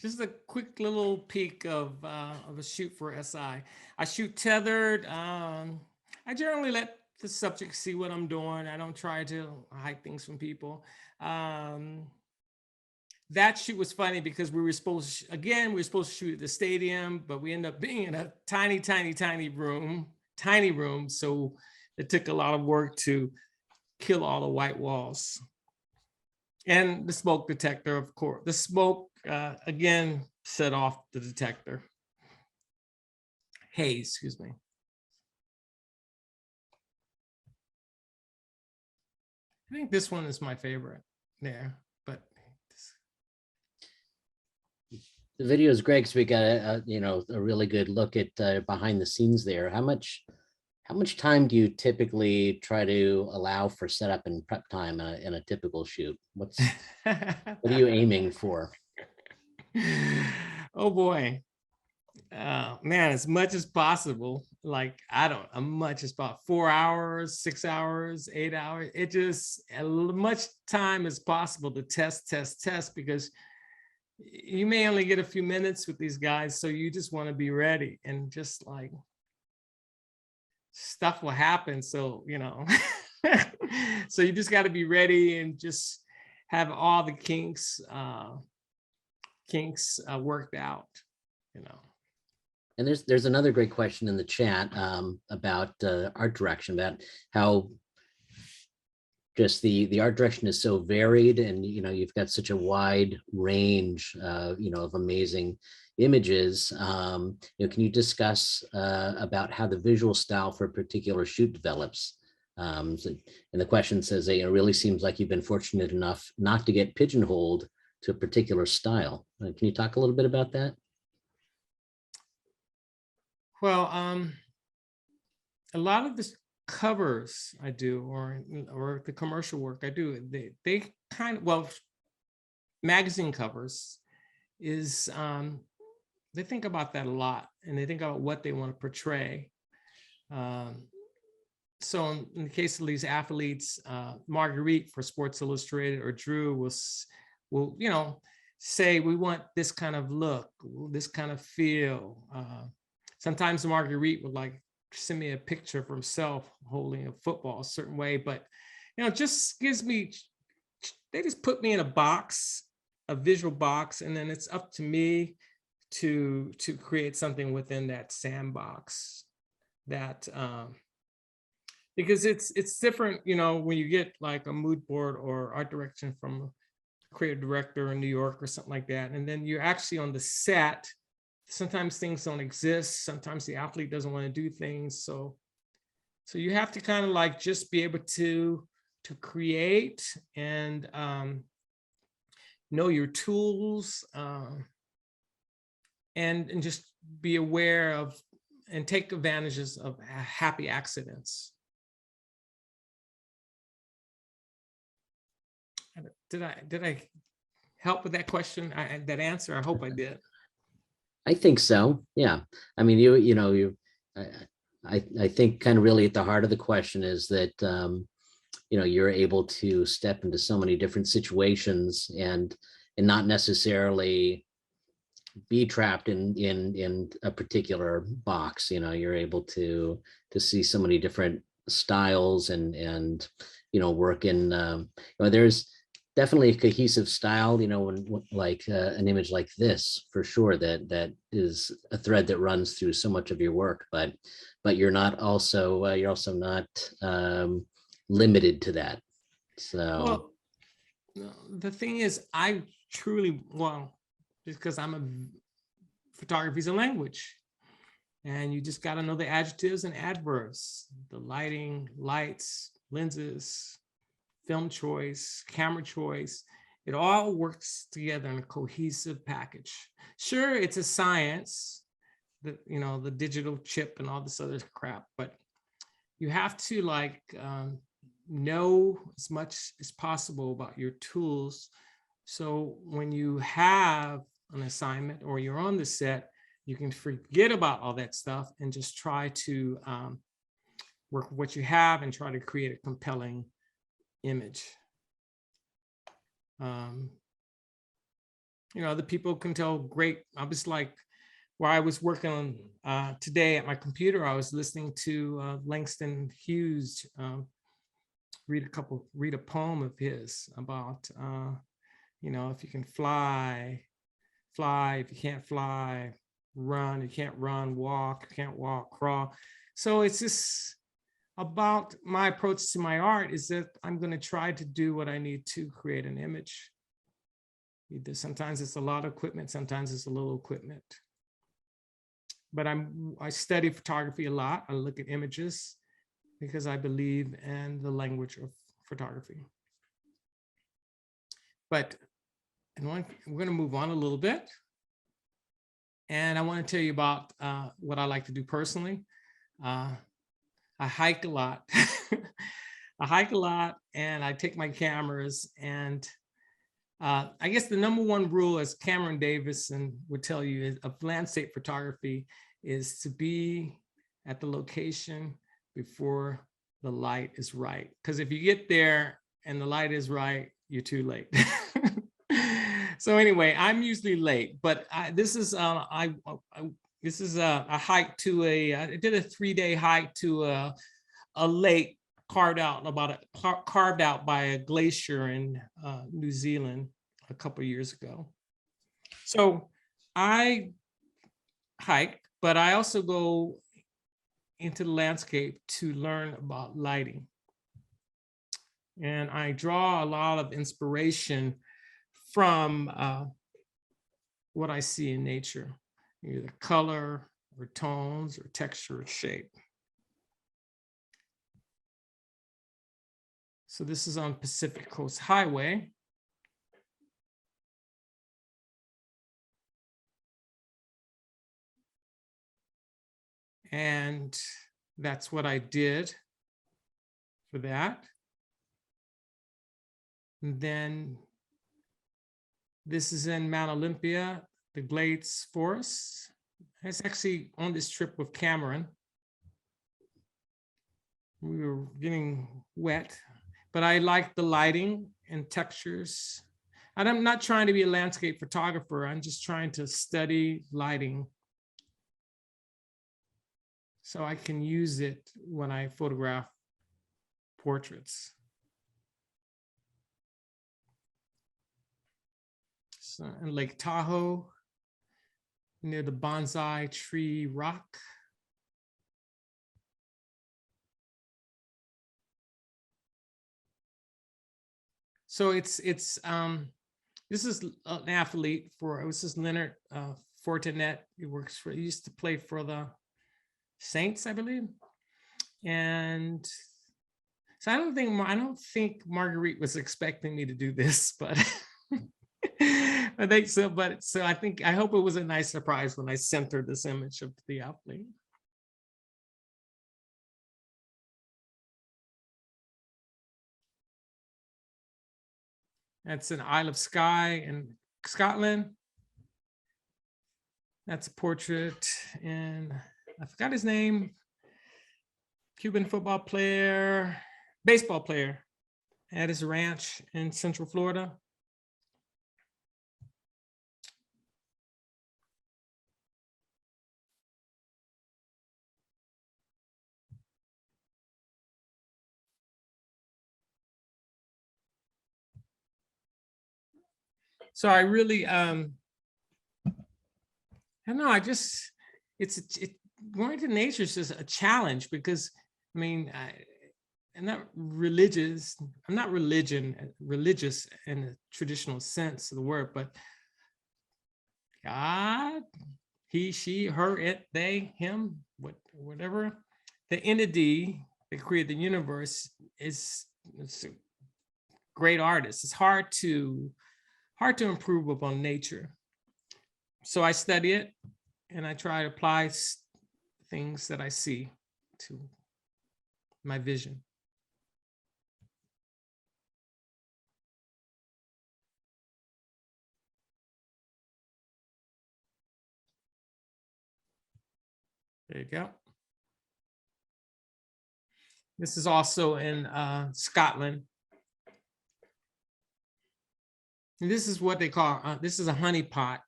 just a quick little peek of a shoot for SI. I shoot tethered. I generally let the subject see what I'm doing. I don't try to hide things from people. That shoot was funny because we were supposed to shoot at the stadium, but we ended up being in a tiny room. So it took a lot of work to kill all the white walls. And the smoke detector, of course. The smoke, again, set off the detector. Haze, excuse me. I think this one is my favorite there, but
the video is great because we got a really good look at behind the scenes there. How much time do you typically try to allow for setup and prep time in a typical shoot? what are you aiming for?
Oh boy. Man, as much as possible. Like, as much as possible. 4 hours, 6 hours, 8 hours. It just as much time as possible to test, because you may only get a few minutes with these guys. So you just want to be ready, and just like stuff will happen. So, so you just got to be ready and just have all the kinks worked out,
And there's another great question in the chat about art direction, about how just the art direction is so varied, and you've got such a wide range of amazing images. Can you discuss about how the visual style for a particular shoot develops? And the question says, it really seems like you've been fortunate enough not to get pigeonholed to a particular style. Can you talk a little bit about that?
Well, a lot of the covers I do, or the commercial work I do, they kind of, well, magazine covers is, they think about that a lot, and they think about what they want to portray. So in the case of these athletes, Marguerite for Sports Illustrated or Drew will say, we want this kind of look, this kind of feel. Sometimes Marguerite would like send me a picture of himself holding a football a certain way, but just gives me, they just put me in a box, a visual box, and then it's up to me to create something within that sandbox. That because it's different, when you get like a mood board or art direction from a creative director in New York or something like that, and then you're actually on the set. Sometimes things don't exist. Sometimes the athlete doesn't want to do things. So you have to kind of like just be able to create and know your tools, and just be aware of and take advantages of happy accidents. Did I help with that question? That answer? I hope I did.
I think so. Yeah. I mean, I think kind of really at the heart of the question is that, you're able to step into so many different situations and not necessarily be trapped in a particular box. You're able to see so many different styles and work in, there's definitely a cohesive style, when like an image like this, for sure, that is a thread that runs through so much of your work, but you're also not limited to that. So,
well, the thing is, I truly, just because photography is a language, and you just got to know the adjectives and adverbs, the lighting, lights, lenses, film choice, camera choice. It all works together in a cohesive package. Sure, it's a science, the digital chip and all this other crap, but you have to know as much as possible about your tools. So when you have an assignment or you're on the set, you can forget about all that stuff and just try to work with what you have and try to create a compelling image. other people can tell great. I was like, where I was working on today at my computer, I was listening to Langston Hughes read a poem of his about, if you can fly, fly. If you can't fly, run. You can't run, walk. You can't walk, crawl. So it's just about my approach to my art is that I'm going to try to do what I need to create an image. Either sometimes it's a lot of equipment, sometimes it's a little equipment. But I study photography a lot. I look at images because I believe in the language of photography. But we're going to move on a little bit. And I want to tell you about what I like to do personally. I hike a lot. I hike a lot and I take my cameras, and I guess the number one rule, as Cameron Davison would tell you, of landscape photography is to be at the location before the light is right. Because if you get there and the light is right, you're too late. So anyway, I'm usually late, but this is a hike to I did a 3-day hike to a lake carved out by a glacier in New Zealand a couple of years ago. So I hike, but I also go into the landscape to learn about lighting. And I draw a lot of inspiration from what I see in nature, either color or tones or texture or shape. So this is on Pacific Coast Highway. And that's what I did for that. And then this is in Mount Olympia, the Glades Forest. It's actually on this trip with Cameron. We were getting wet, but I like the lighting and textures. And I'm not trying to be a landscape photographer. I'm just trying to study lighting so I can use it when I photograph portraits. So in Lake Tahoe, near the Bonsai Tree Rock. So this is an athlete this is Leonard Fortinet. He used to play for the Saints, I believe. And so I don't think Marguerite was expecting me to do this, but I think so. But so I hope it was a nice surprise when I sent her this image of the athlete. That's an Isle of Skye in Scotland. That's a portrait, and I forgot his name. Cuban football player, baseball player, at his ranch in Central Florida. So I really, I don't know, going to nature is just a challenge because, I mean, I'm not religious in the traditional sense of the word, but God, he, she, her, it, they, him, whatever, the entity that created the universe it's a great artist. It's hard to improve upon nature. So I study it and I try to apply things that I see to my vision. There you go. This is also in Scotland. And this is what they call, this is a honey pot.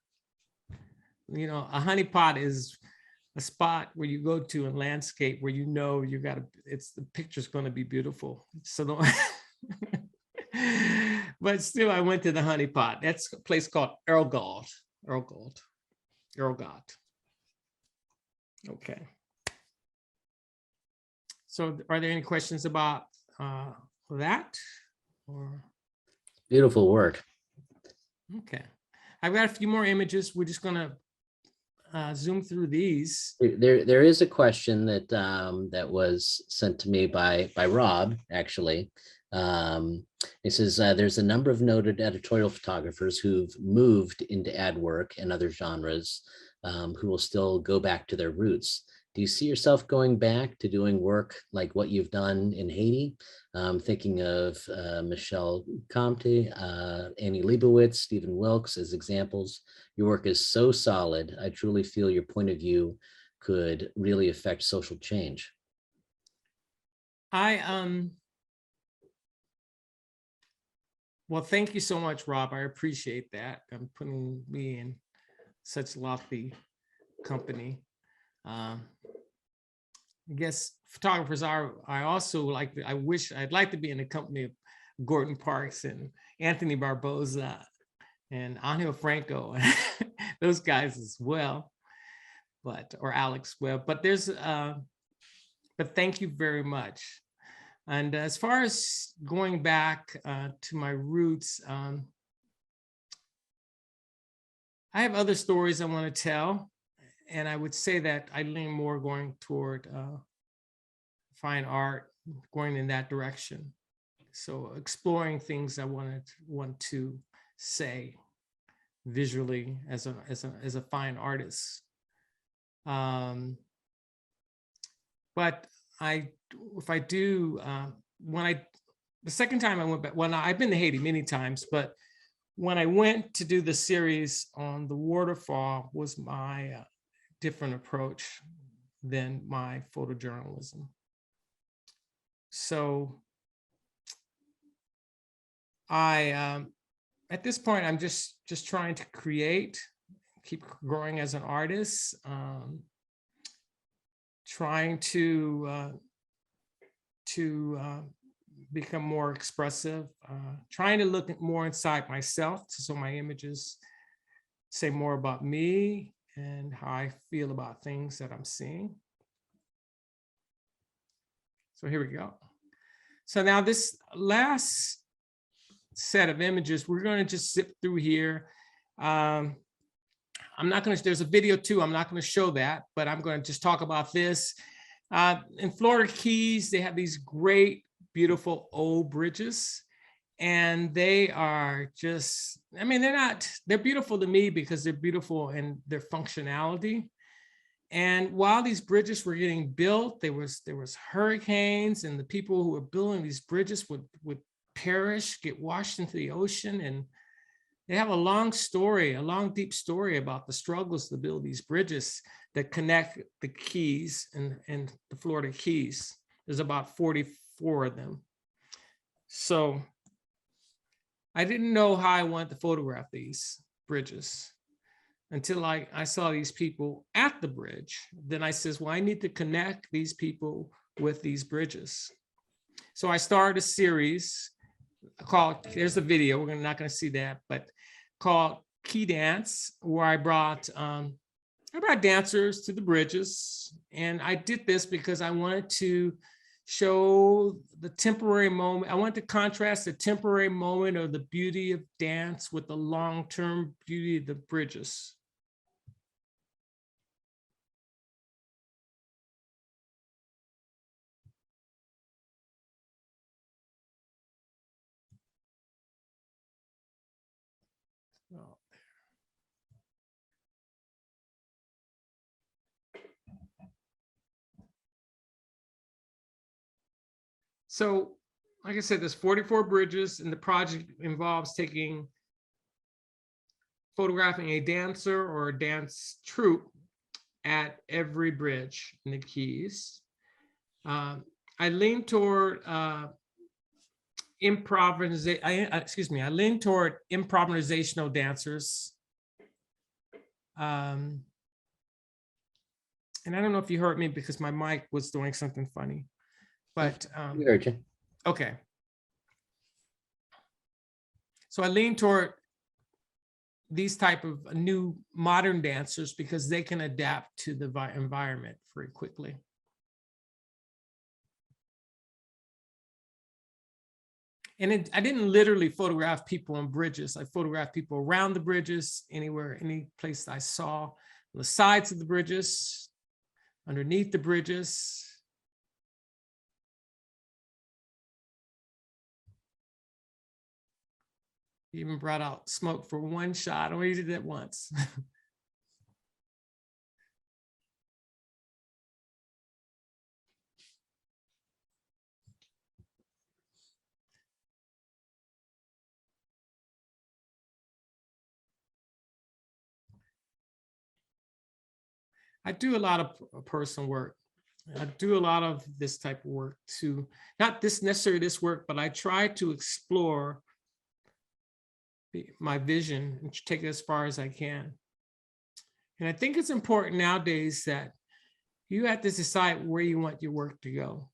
You know, a honey pot is a spot where you go to in landscape where you know you got to, it's the picture's going to be beautiful. So don't, but still I went to the honey pot. That's a place called Everglades. Okay. So are there any questions about that? Or
Beautiful work.
okay. I've got a few more images. We're just gonna zoom through these.
There is a question that that was sent to me by Rob, actually. It says there's a number of noted editorial photographers who've moved into ad work and other genres who will still go back to their roots. Do you see yourself going back to doing work like what you've done in Haiti? Thinking of Michelle Comte, Annie Leibovitz, Stephen Wilkes as examples. Your work is so solid. I truly feel your point of view could really affect social change.
Well, thank you so much, Rob. I appreciate that. I'm putting me in such lofty company. I guess photographers are, I'd like to be in the company of Gordon Parks and Anthony Barboza and Angel Franco, those guys as well, or Alex Webb, but thank you very much. And as far as going back to my roots, I have other stories I want to tell. And I would say that I lean more going toward fine art, going in that direction. So exploring things I want to say visually as a fine artist. But if I do, the second time I went back, well, I've been to Haiti many times, but when I went to do the series on the waterfall was my different approach than my photojournalism. So at this point, I'm just trying to create, keep growing as an artist, trying to become more expressive, trying to look more inside myself so my images say more about me and how I feel about things that I'm seeing. So here we go. So now this last set of images, we're going to just zip through here. I'm not going to, there's a video too, I'm not going to show that, but I'm going to just talk about this. In Florida Keys, they have these great, beautiful old bridges. And they are just, I mean, they're beautiful to me because they're beautiful in their functionality. And while these bridges were getting built, there was hurricanes, and the people who were building these bridges would perish, get washed into the ocean. And they have a long story, a long, deep story about the struggles to build these bridges that connect the Keys and the Florida Keys. There's about 44 of them. So I didn't know how I wanted to photograph these bridges until I saw these people at the bridge. Then I says, well, I need to connect these people with these bridges. So I started a series called, there's a video, we're not going to see that, but called Key Dance, where I brought dancers to the bridges. And I did this because I wanted to show the temporary moment. I want to contrast the temporary moment of the beauty of dance with the long-term beauty of the bridges. So, like I said, there's 44 bridges, and the project involves photographing a dancer or a dance troupe at every bridge in the Keys. I lean toward I lean toward improvisational dancers. And I don't know if you heard me because my mic was doing something funny, but
We heard you.
okay. So I lean toward these type of new modern dancers because they can adapt to the environment very quickly. And I didn't literally photograph people on bridges. I photographed people around the bridges, anywhere, any place I saw, on the sides of the bridges, underneath the bridges. Even brought out smoke for one shot. I only did it once. I do a lot of personal work. I do a lot of this type of work too. Not this necessarily this work, but I try to explore my vision and take it as far as I can. And I think it's important nowadays that you have to decide where you want your work to go.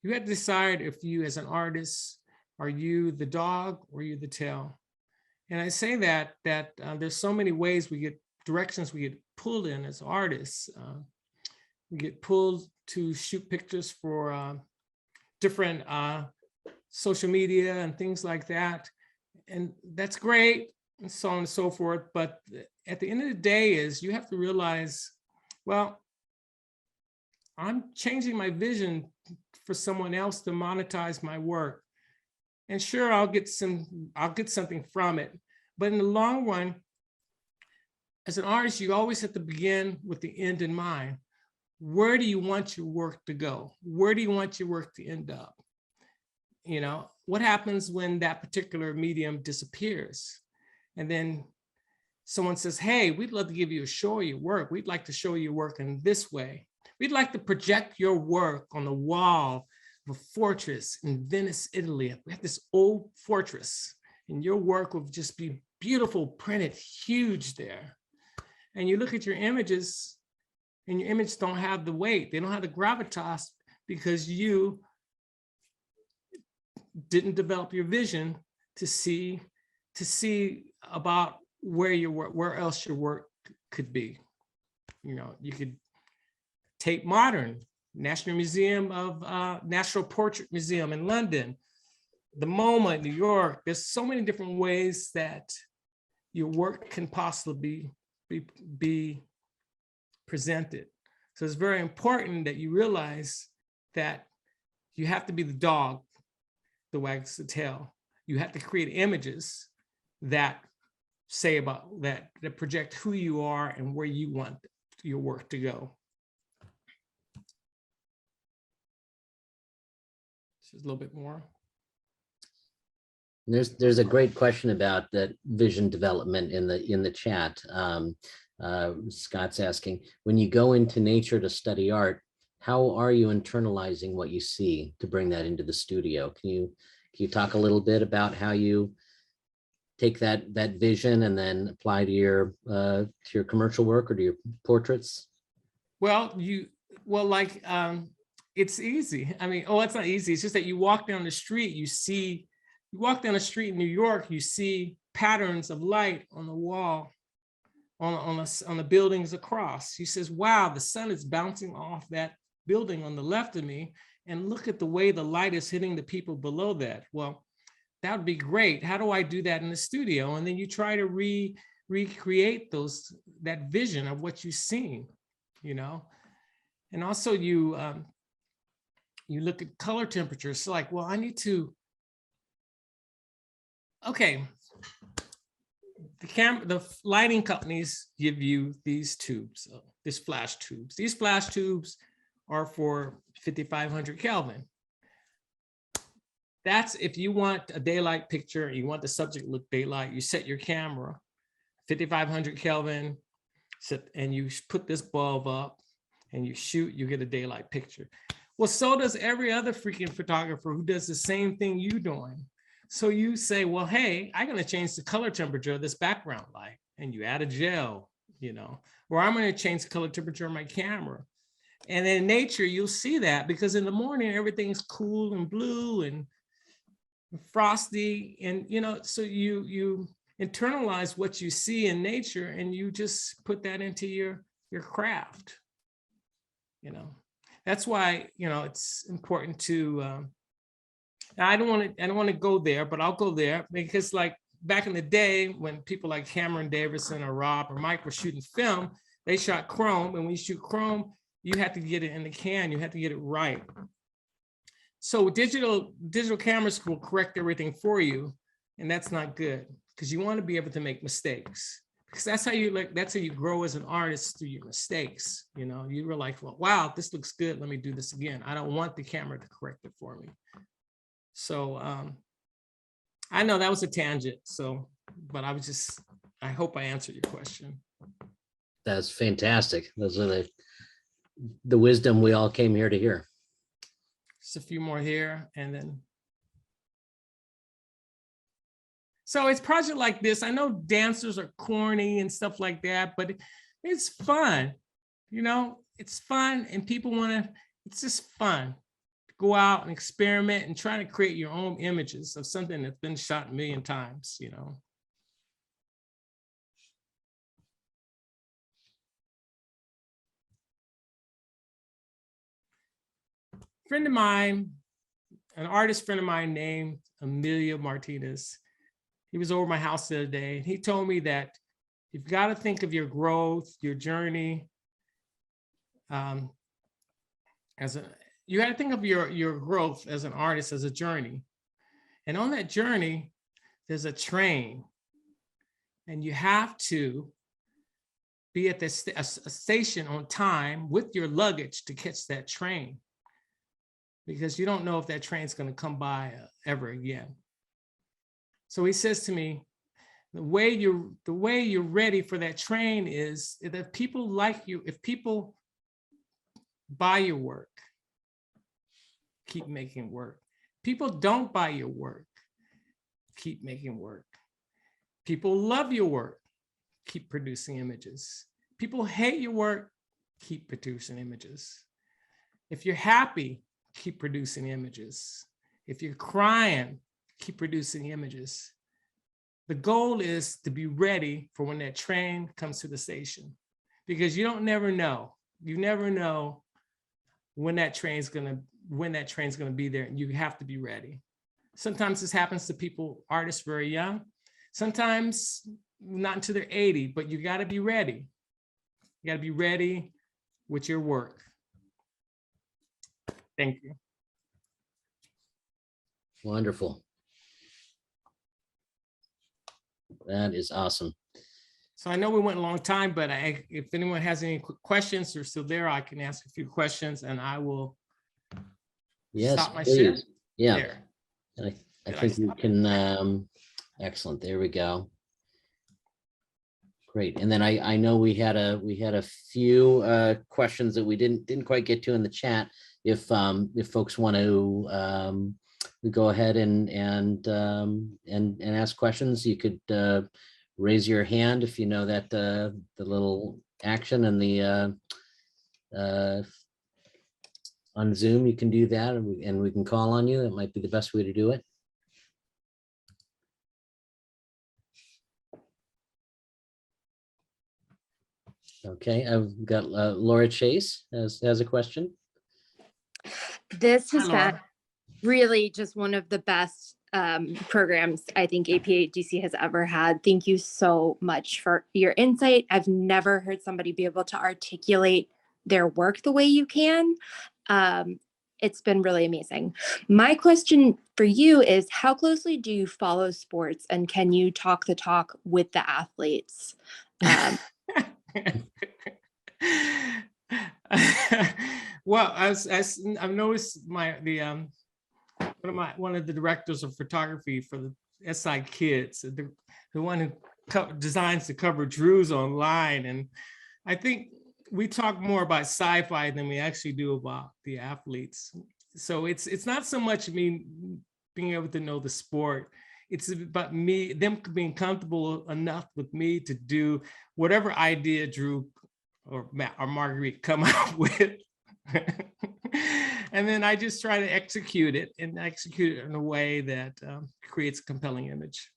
You have to decide if you as an artist, are you the dog or you the tail? And I say that there's so many ways directions we get pulled in as artists. We get pulled to shoot pictures for different social media and things like that. And that's great, and so on and so forth. But at the end of the day is you have to realize, well, I'm changing my vision for someone else to monetize my work. And sure, I'll get something from it. But in the long run, as an artist, you always have to begin with the end in mind. Where do you want your work to go? Where do you want your work to end up? You know, what happens when that particular medium disappears? And then someone says, hey, we'd love to give you a show of your work. We'd like to show your work in this way. We'd like to project your work on the wall of a fortress in Venice, Italy. We have this old fortress, and your work will just be beautiful, printed, huge there. And you look at your images, and your images don't have the weight. They don't have the gravitas because you didn't develop your vision to see about where else your work could be. You know, you could take modern, National Portrait Museum in London, the MoMA in New York. There's so many different ways that your work can possibly be presented. So it's very important that you realize that you have to be the dog that wags the tail. You have to create images that say about that project who you are and where you want your work to go. Just a little bit more.
There's a great question about that vision development in the chat. Scott's asking, when you go into nature to study art, how are you internalizing what you see to bring that into the studio? Can you talk a little bit about how you take that vision and then apply to your commercial work or to your portraits?
Well, it's easy. I mean, it's not easy. It's just that you walk down the street, you walk down the street in New York, you see patterns of light on the wall, on the buildings across. He says, wow, the sun is bouncing off that building on the left of me, and look at the way the light is hitting the people below that. Well, that would be great. How do I do that in the studio? And then you try to recreate that vision of what you've seen, you know? And also you look at color temperature. It's like, well, I need to, okay. The lighting companies give you these tubes, these flash tubes. These flash tubes are for 5,500 Kelvin. That's if you want a daylight picture, you want the subject to look daylight, you set your camera, 5,500 Kelvin, and you put this bulb up and you shoot, you get a daylight picture. Well, so does every other freaking photographer who does the same thing you're doing. So you say, well, hey, I'm going to change the color temperature of this background light, and you add a gel, or I'm going to change the color temperature of my camera. And in nature, you'll see that, because in the morning, everything's cool and blue and frosty. And, so you internalize what you see in nature, and you just put that into your craft. That's why, it's important to, I don't want to go there, but I'll go there, because like back in the day when people like Cameron Davidson or Rob or Mike were shooting film, they shot chrome. And when you shoot chrome, you have to get it in the can, you have to get it right. So digital cameras will correct everything for you. And that's not good, because you want to be able to make mistakes, because that's how you grow as an artist, through your mistakes. You were like, well, wow, this looks good, let me do this again. I don't want the camera to correct it for me. So I know that was a tangent, but I hope I answered your question.
That's fantastic. Those are the wisdom we all came here to hear.
Just a few more here, and then. So it's project like this. I know dancers are corny and stuff like that, but it's fun. It's fun, and people it's just fun. Go out and experiment and try to create your own images of something that's been shot a million times, Friend of mine, an artist friend of mine named Emilio Martinez, he was over my house the other day, and he told me that you've got to think of your growth, your journey, you got to think of your growth as an artist as a journey. And on that journey, there's a train. And you have to be at a station on time with your luggage to catch that train, because you don't know if that train's going to come by ever again. So he says to me, the way you're ready for that train is that people like you, if people buy your work, keep making work. People don't buy your work, keep making work. People love your work, keep producing images. People hate your work, keep producing images. If you're happy, keep producing images. If you're crying, keep producing images. The goal is to be ready for when that train comes to the station, because you never know. You never know when that train's gonna be there, and you have to be ready. Sometimes this happens to people, artists very young. Sometimes not until they're 80, but you got to be ready. You got to be ready with your work. Thank you.
Wonderful. That is awesome.
So I know we went a long time, but if anyone has any questions, they're still there, I can ask a few questions, and I will stop my share.
Yeah.
There.
And I think you can, excellent. There we go. Great. And then I know we had a few questions that we didn't quite get to in the chat. If folks want to go ahead and ask questions, you could raise your hand if you know that the little action and the on Zoom, you can do that, and we can call on you. That might be the best way to do it. Okay, I've got Laura Chase has a question.
This has been really just one of the best programs I think APA-DC has ever had. Thank you so much for your insight. I've never heard somebody be able to articulate their work the way you can. It's been really amazing. My question for you is, how closely do you follow sports, and can you talk the talk with the athletes?
Well, as I've noticed, one of the directors of photography for the SI Kids, the one who designs the cover Drews online, and I think we talk more about sci-fi than we actually do about the athletes. So it's not so much, I mean, being able to know the sport. It's about me, them being comfortable enough with me to do whatever idea Drew or Matt or Marguerite come up with. And then I just try to execute it in a way that creates a compelling image.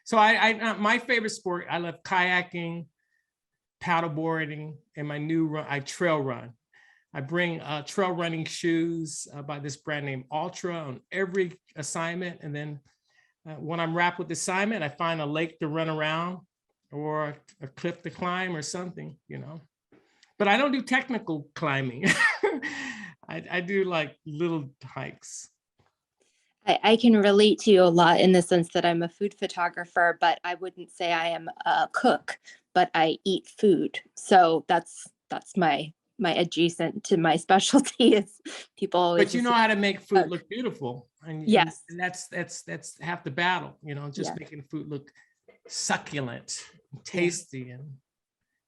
So my favorite sport, I love kayaking, paddleboarding, and my new run, I trail run. I bring trail running shoes by this brand named Ultra on every assignment. And then when I'm wrapped with the assignment, I find a lake to run around or a cliff to climb or something, you know. But I don't do technical climbing. I do like little hikes.
I can relate to you a lot in the sense that I'm a food photographer, but I wouldn't say I am a cook, but I eat food. So that's my adjacent to my specialty is people always.
But you know how to make food look beautiful. And
yes.
And that's half the battle, you know, just making food look succulent, tasty, and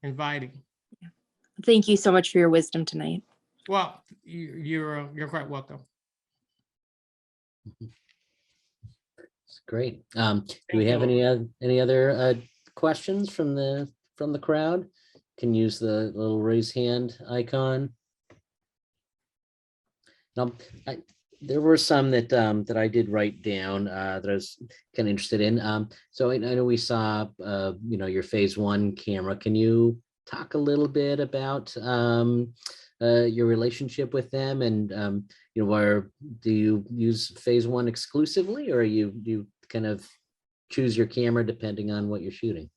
inviting.
Thank you so much for your wisdom tonight.
Well, you're quite welcome.
It's great. Do we have any other questions from the crowd? Can use the little raise hand icon. Now, there were some that I did write down that I was kind of interested in. So I know we saw your phase 1 camera. Can you talk a little bit about your relationship with them, and where do you use phase 1 exclusively, or you kind of choose your camera depending on what you're shooting?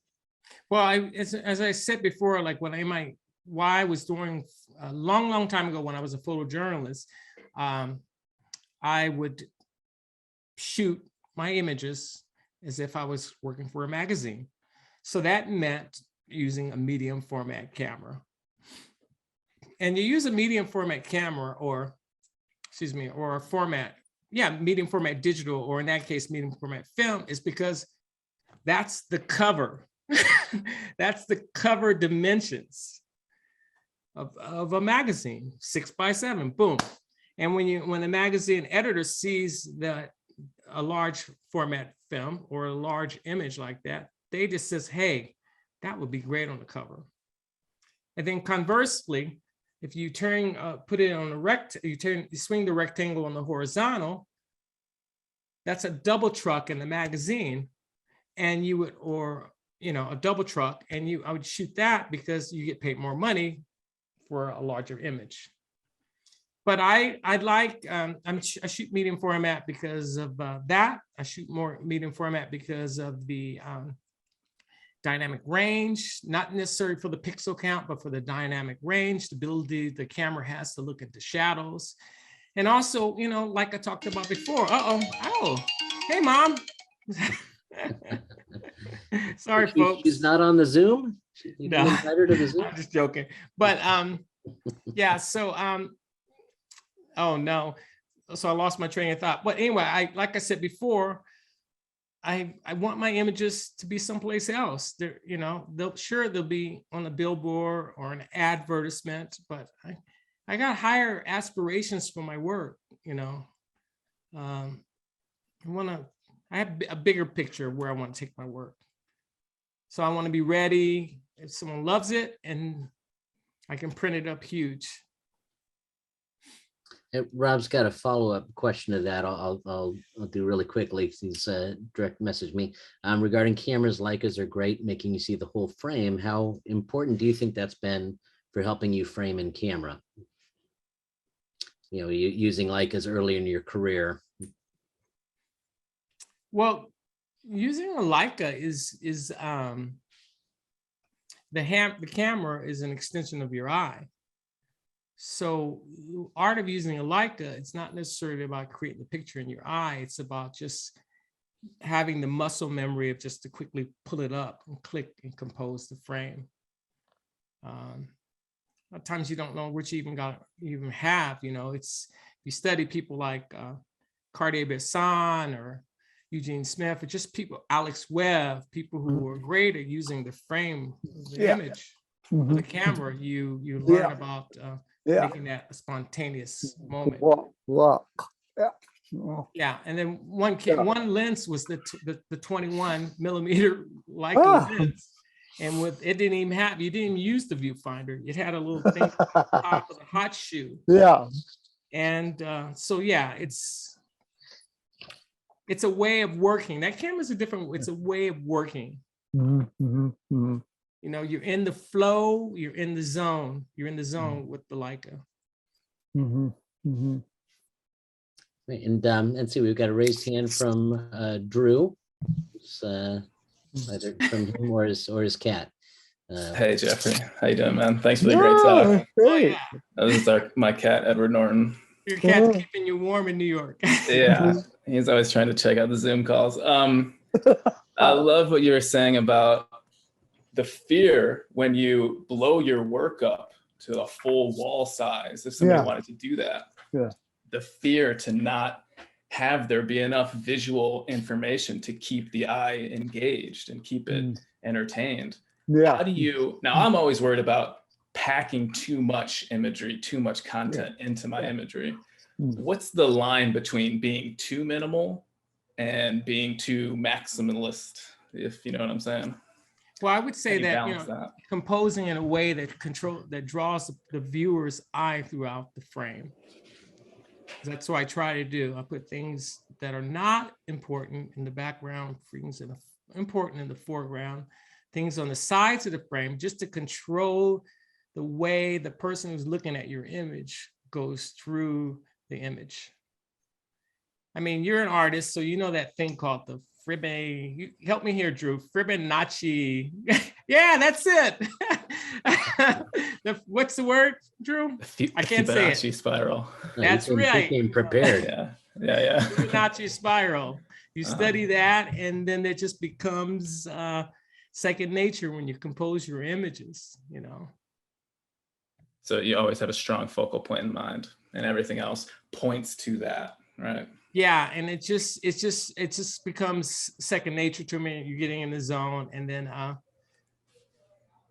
Well, as I said before, like when I was doing a long time ago when I was a photojournalist, I would shoot my images as if I was working for a magazine. So that meant using a medium format camera. And you use a medium format camera or a format, medium format digital, or in that case, medium format film, is because that's the cover. That's the cover dimensions of a magazine, 6x7, boom. And when the magazine editor sees that a large format film or a large image like that, they just says, hey, that would be great on the cover. And then conversely, if you put it on you swing the rectangle on the horizontal, that's a double truck in the magazine, and you would, or a double truck, and I would shoot that because you get paid more money for a larger image. But I shoot medium format because of that. I shoot more medium format because of the dynamic range, not necessarily for the pixel count, but for the dynamic range, the ability the camera has to look at the shadows. And also, like I talked about before, hey, Mom. Sorry, folks.
She's not on the Zoom? You
No,
invite her to the Zoom?
I'm just joking. But yeah, so, oh no. So I lost my train of thought. But anyway, like I said before, I want my images to be someplace else. They'll be on a billboard or an advertisement, but I got higher aspirations for my work. I have a bigger picture of where I want to take my work. So I want to be ready if someone loves it, and I can print it up huge.
Rob's got a follow-up question to that. I'll do really quickly. He's direct messaged me regarding cameras. Leicas are great, making you see the whole frame. How important do you think that's been for helping you frame in camera? Using Leicas early in your career.
Well, using a Leica is the camera is an extension of your eye. So the art of using a Leica, it's not necessarily about creating the picture in your eye. It's about just having the muscle memory of just to quickly pull it up and click and compose the frame. At times you don't know which you even have. You study people like Cartier-Bresson or Eugene Smith, or just people, Alex Webb, people who are great at using the frame of the image of the camera. You learn about making that a spontaneous moment.
Well, Oh.
Yeah, and then
Yeah.
one lens was the 21 millimeter Leica
Ah.
lens, and with it didn't even have, you didn't even use the viewfinder. It had a little thing on top of the hot shoe.
Yeah.
And so yeah, it's a way of working. That camera's it's a way of working.
Mm-hmm, mm-hmm, mm-hmm.
You know, you're in the flow, you're in the zone. You're in the zone with the Leica.
Mm-hmm, mm-hmm.
And see, we've got a raised hand from Drew. It's, either from him or his cat.
Hey Jeffrey, how you doing, man? Thanks for the great talk.
Oh yeah,
This is my cat, Edward Norton.
your cat's keeping you warm in New York.
Yeah, he's always trying to check out the Zoom calls. I love what you were saying about the fear when you blow your work up to a full wall size. If somebody wanted to do that, the fear to not have there be enough visual information to keep the eye engaged and keep it entertained.
Yeah.
How do you, now I'm always worried about packing too much imagery, too much content into my imagery. What's the line between being too minimal and being too maximalist, if you know what I'm saying?
Well, I would say that,
that,
composing in a way that draws the viewer's eye throughout the frame. That's what I try to do. I put things that are not important in the background, things that are important in the foreground, things on the sides of the frame, just to control the way the person who's looking at your image goes through the image. I mean, you're an artist, so you know that thing called the help me here, Drew. Fibonacci. Yeah, that's it. What's the word, Drew? I can't say it.
Fibonacci spiral.
That's right.
He came prepared.
Yeah.
Fibonacci spiral. You study that, and then it just becomes second nature when you compose your images, you know.
So you always have a strong focal point in mind, and everything else points to that, right?
Yeah, and it just becomes second nature to me. You're getting in the zone, and then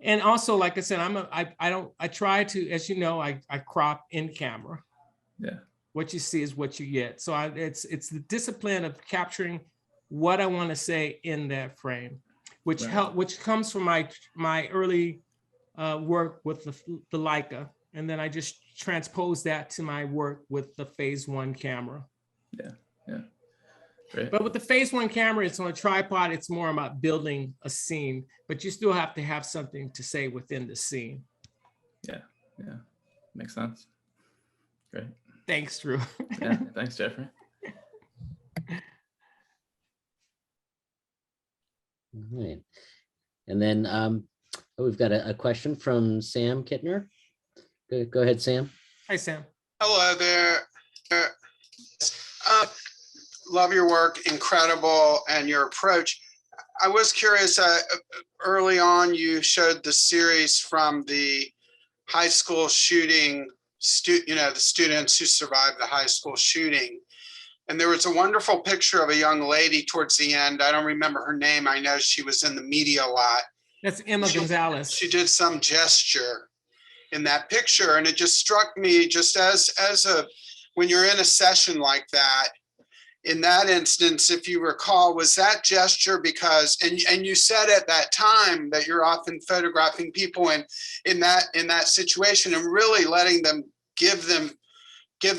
and also, like I said, I try to, as you know, I crop in camera.
Yeah.
What you see is what you get. So it's the discipline of capturing what I want to say in that frame, which comes from my early work with the Leica, and then I just transpose that to my work with the Phase 1 camera.
Yeah. Great.
But with the Phase 1 camera, it's on a tripod. It's more about building a scene, but you still have to have something to say within the scene.
Yeah. Makes sense. Great.
Thanks, Drew.
Yeah, thanks, Jeffrey.
All right. And then we've got a question from Sam Kittner. Go ahead, Sam.
Hi, Sam.
Hello there. Love your work, incredible, and your approach. I was curious, early on you showed the series from the high school shooting, the students who survived the high school shooting. And there was a wonderful picture of a young lady towards the end. I don't remember her name. I know she was in the media a lot.
That's Emma Gonzalez.
She did some gesture in that picture. And it just struck me, just when you're in a session like that, in that instance, if you recall, was that gesture because, and you said at that time that you're often photographing people in that situation and really letting them give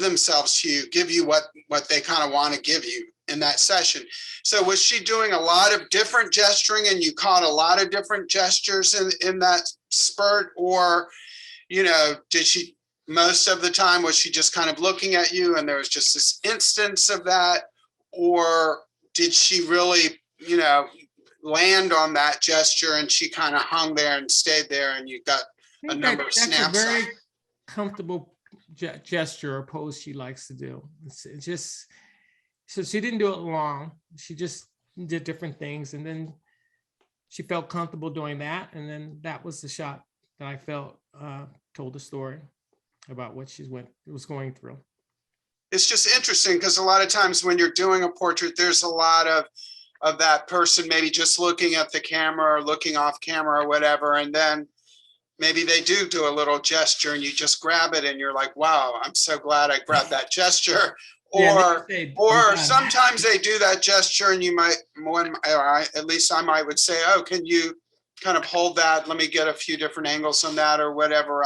themselves to you, give you what they kind of want to give you in that session. So was she doing a lot of different gesturing and you caught a lot of different gestures in that spurt, or, did she, most of the time, was she just kind of looking at you and there was just this instance of that? Or did she really, land on that gesture and she kind of hung there and stayed there and you got a number of snaps?
That's a very comfortable gesture or pose she likes to do. It's just, so she didn't do it long. She just did different things, and then she felt comfortable doing that. And then that was the shot that I felt told the story about what she was going through.
It's just interesting because a lot of times when you're doing a portrait, there's a lot of that person maybe just looking at the camera or looking off camera or whatever. And then maybe they do a little gesture and you just grab it and you're like, wow, I'm so glad I grabbed that gesture. Or,
say,
or
"I'm done."
sometimes they do that gesture and you might, at least I might would say, oh, can you kind of hold that? Let me get a few different angles on that or whatever.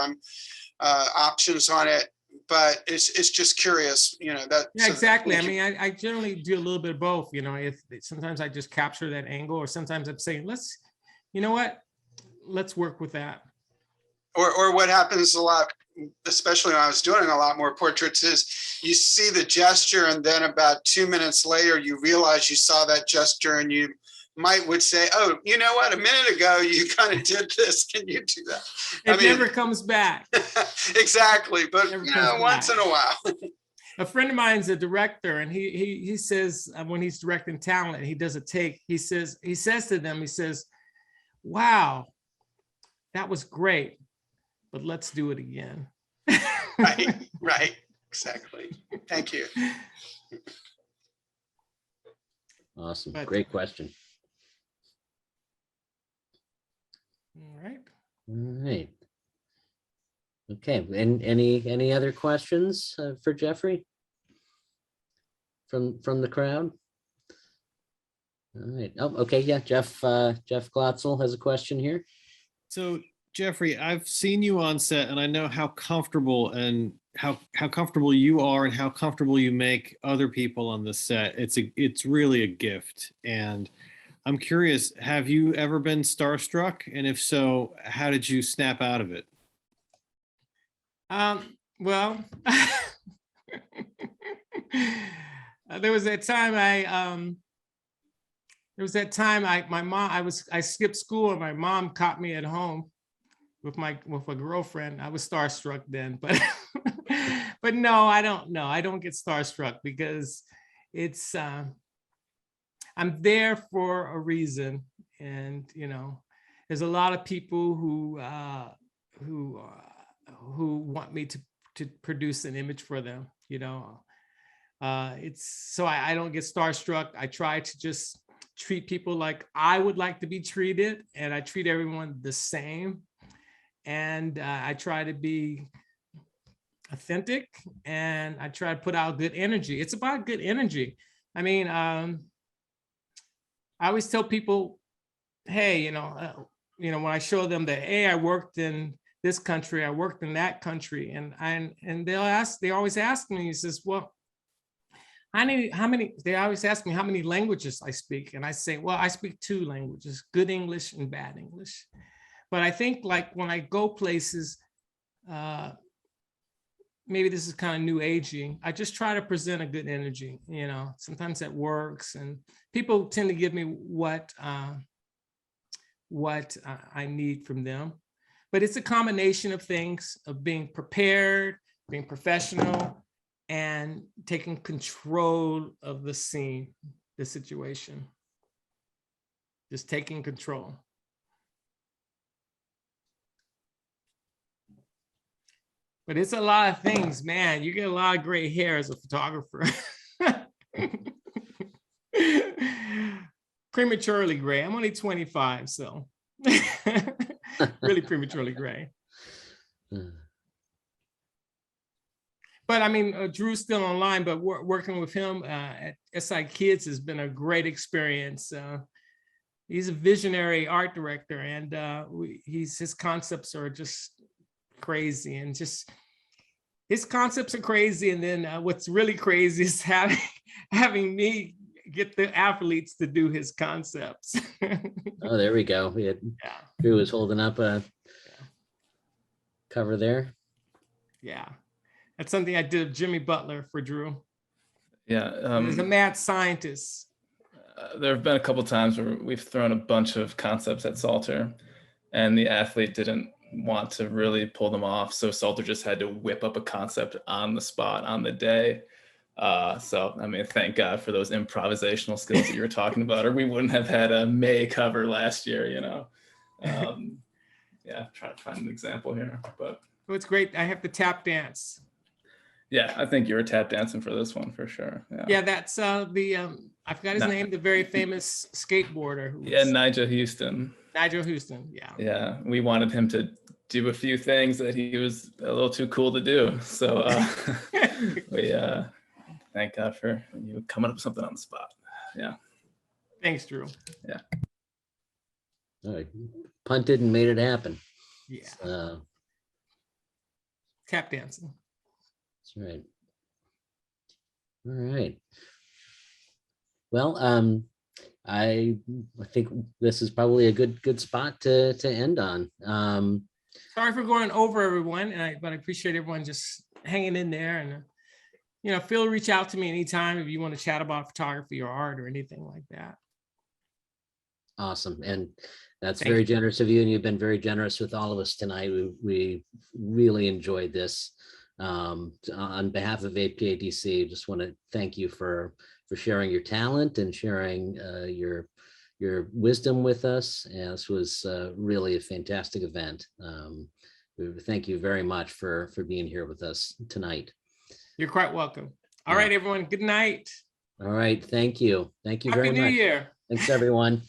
Options on it. But it's just curious, that.
Yeah, exactly. I mean, I generally do a little bit of both, if sometimes I just capture that angle, or sometimes I'm saying, you know what, let's work with that.
Or what happens a lot, especially when I was doing a lot more portraits, is you see the gesture and then about 2 minutes later, you realize you saw that gesture and you would say, oh, you know what, a minute ago, you kind of did this. Can you do that?
It never comes back.
Exactly. But once in a while.
A friend of mine's a director, and he says when he's directing talent, he does a take. He says to them, he says, wow, that was great, but let's do it again.
Right, exactly. Thank you.
Awesome. Great question.
All right.
All right. Okay. And any other questions for Jeffrey from the crowd? All right. Oh, okay. Yeah. Jeff Glotzel has a question here.
So Jeffrey, I've seen you on set, and I know how comfortable and how comfortable you are and how comfortable you make other people on the set. It's really a gift. And I'm curious, have you ever been starstruck? And if so, how did you snap out of it?
Well, there was that time I skipped school and my mom caught me at home with a girlfriend. I was starstruck then, but but no, I don't get starstruck because it's I'm there for a reason. And there's a lot of people who want me to produce an image for them. It's so I don't get starstruck. I try to just treat people like I would like to be treated, and I treat everyone the same. And I try to be authentic, and I try to put out good energy. It's about good energy. I mean, I always tell people, hey, when I show them that, hey, I worked in this country, I worked in that country, and they always ask me, he says, well, they always ask me how many languages I speak. And I say, well, I speak 2 languages, good English and bad English. But I think like when I go places, maybe this is kind of new agey, I just try to present a good energy, sometimes that works. And people tend to give me what I need from them. But it's a combination of things, of being prepared, being professional, and taking control of the scene, the situation. Just taking control. But it's a lot of things, man. You get a lot of gray hair as a photographer. Prematurely gray. I'm only 25, so really prematurely gray. But I mean, Drew's still online, but working with him at SI Kids has been a great experience. He's a visionary art director, and his concepts are just crazy, and just his concepts are crazy. And then what's really crazy is having me get the athletes to do his concepts.
Oh, there we go. Drew was holding up a cover there.
Yeah, that's something I did of Jimmy Butler for Drew.
Yeah,
he's a mad scientist.
There have been a couple times where we've thrown a bunch of concepts at Salter, and the athlete didn't want to really pull them off, so Salter just had to whip up a concept on the spot on the day. So I mean, thank God for those improvisational skills that you were talking about, or we wouldn't have had a May cover last year. Yeah, try to find an example here, but
it's great. I have the tap dance.
Yeah, I think you were tap dancing for this one for sure.
Yeah, that's I forgot his name, the very famous skateboarder.
Yeah, Nigel Houston.
Yeah,
we wanted him to do a few things that he was a little too cool to do, so we Thank God for you coming up with something on the spot. Yeah.
Thanks, Drew.
All right. Punted and made it happen.
Yeah,
Uh,
tap dancing.
That's right. All right. Well, I think this is probably a good spot to end on.
Sorry for going over everyone, but I appreciate everyone just hanging in there, and feel reach out to me anytime if you want to chat about photography or art or anything like that.
Awesome. And that's
Thank
very
you.
generous of you. And you've been very generous with all of us tonight. We really enjoyed this. On behalf of APADC, just want to thank you for sharing your talent and sharing your wisdom with us. And this was really a fantastic event. Thank you very much for being here with us tonight.
You're quite welcome. All
Yeah.
right, everyone. Good night.
All right. Thank you. Thank you
Happy
very
New
much.
Year.
Thanks, everyone.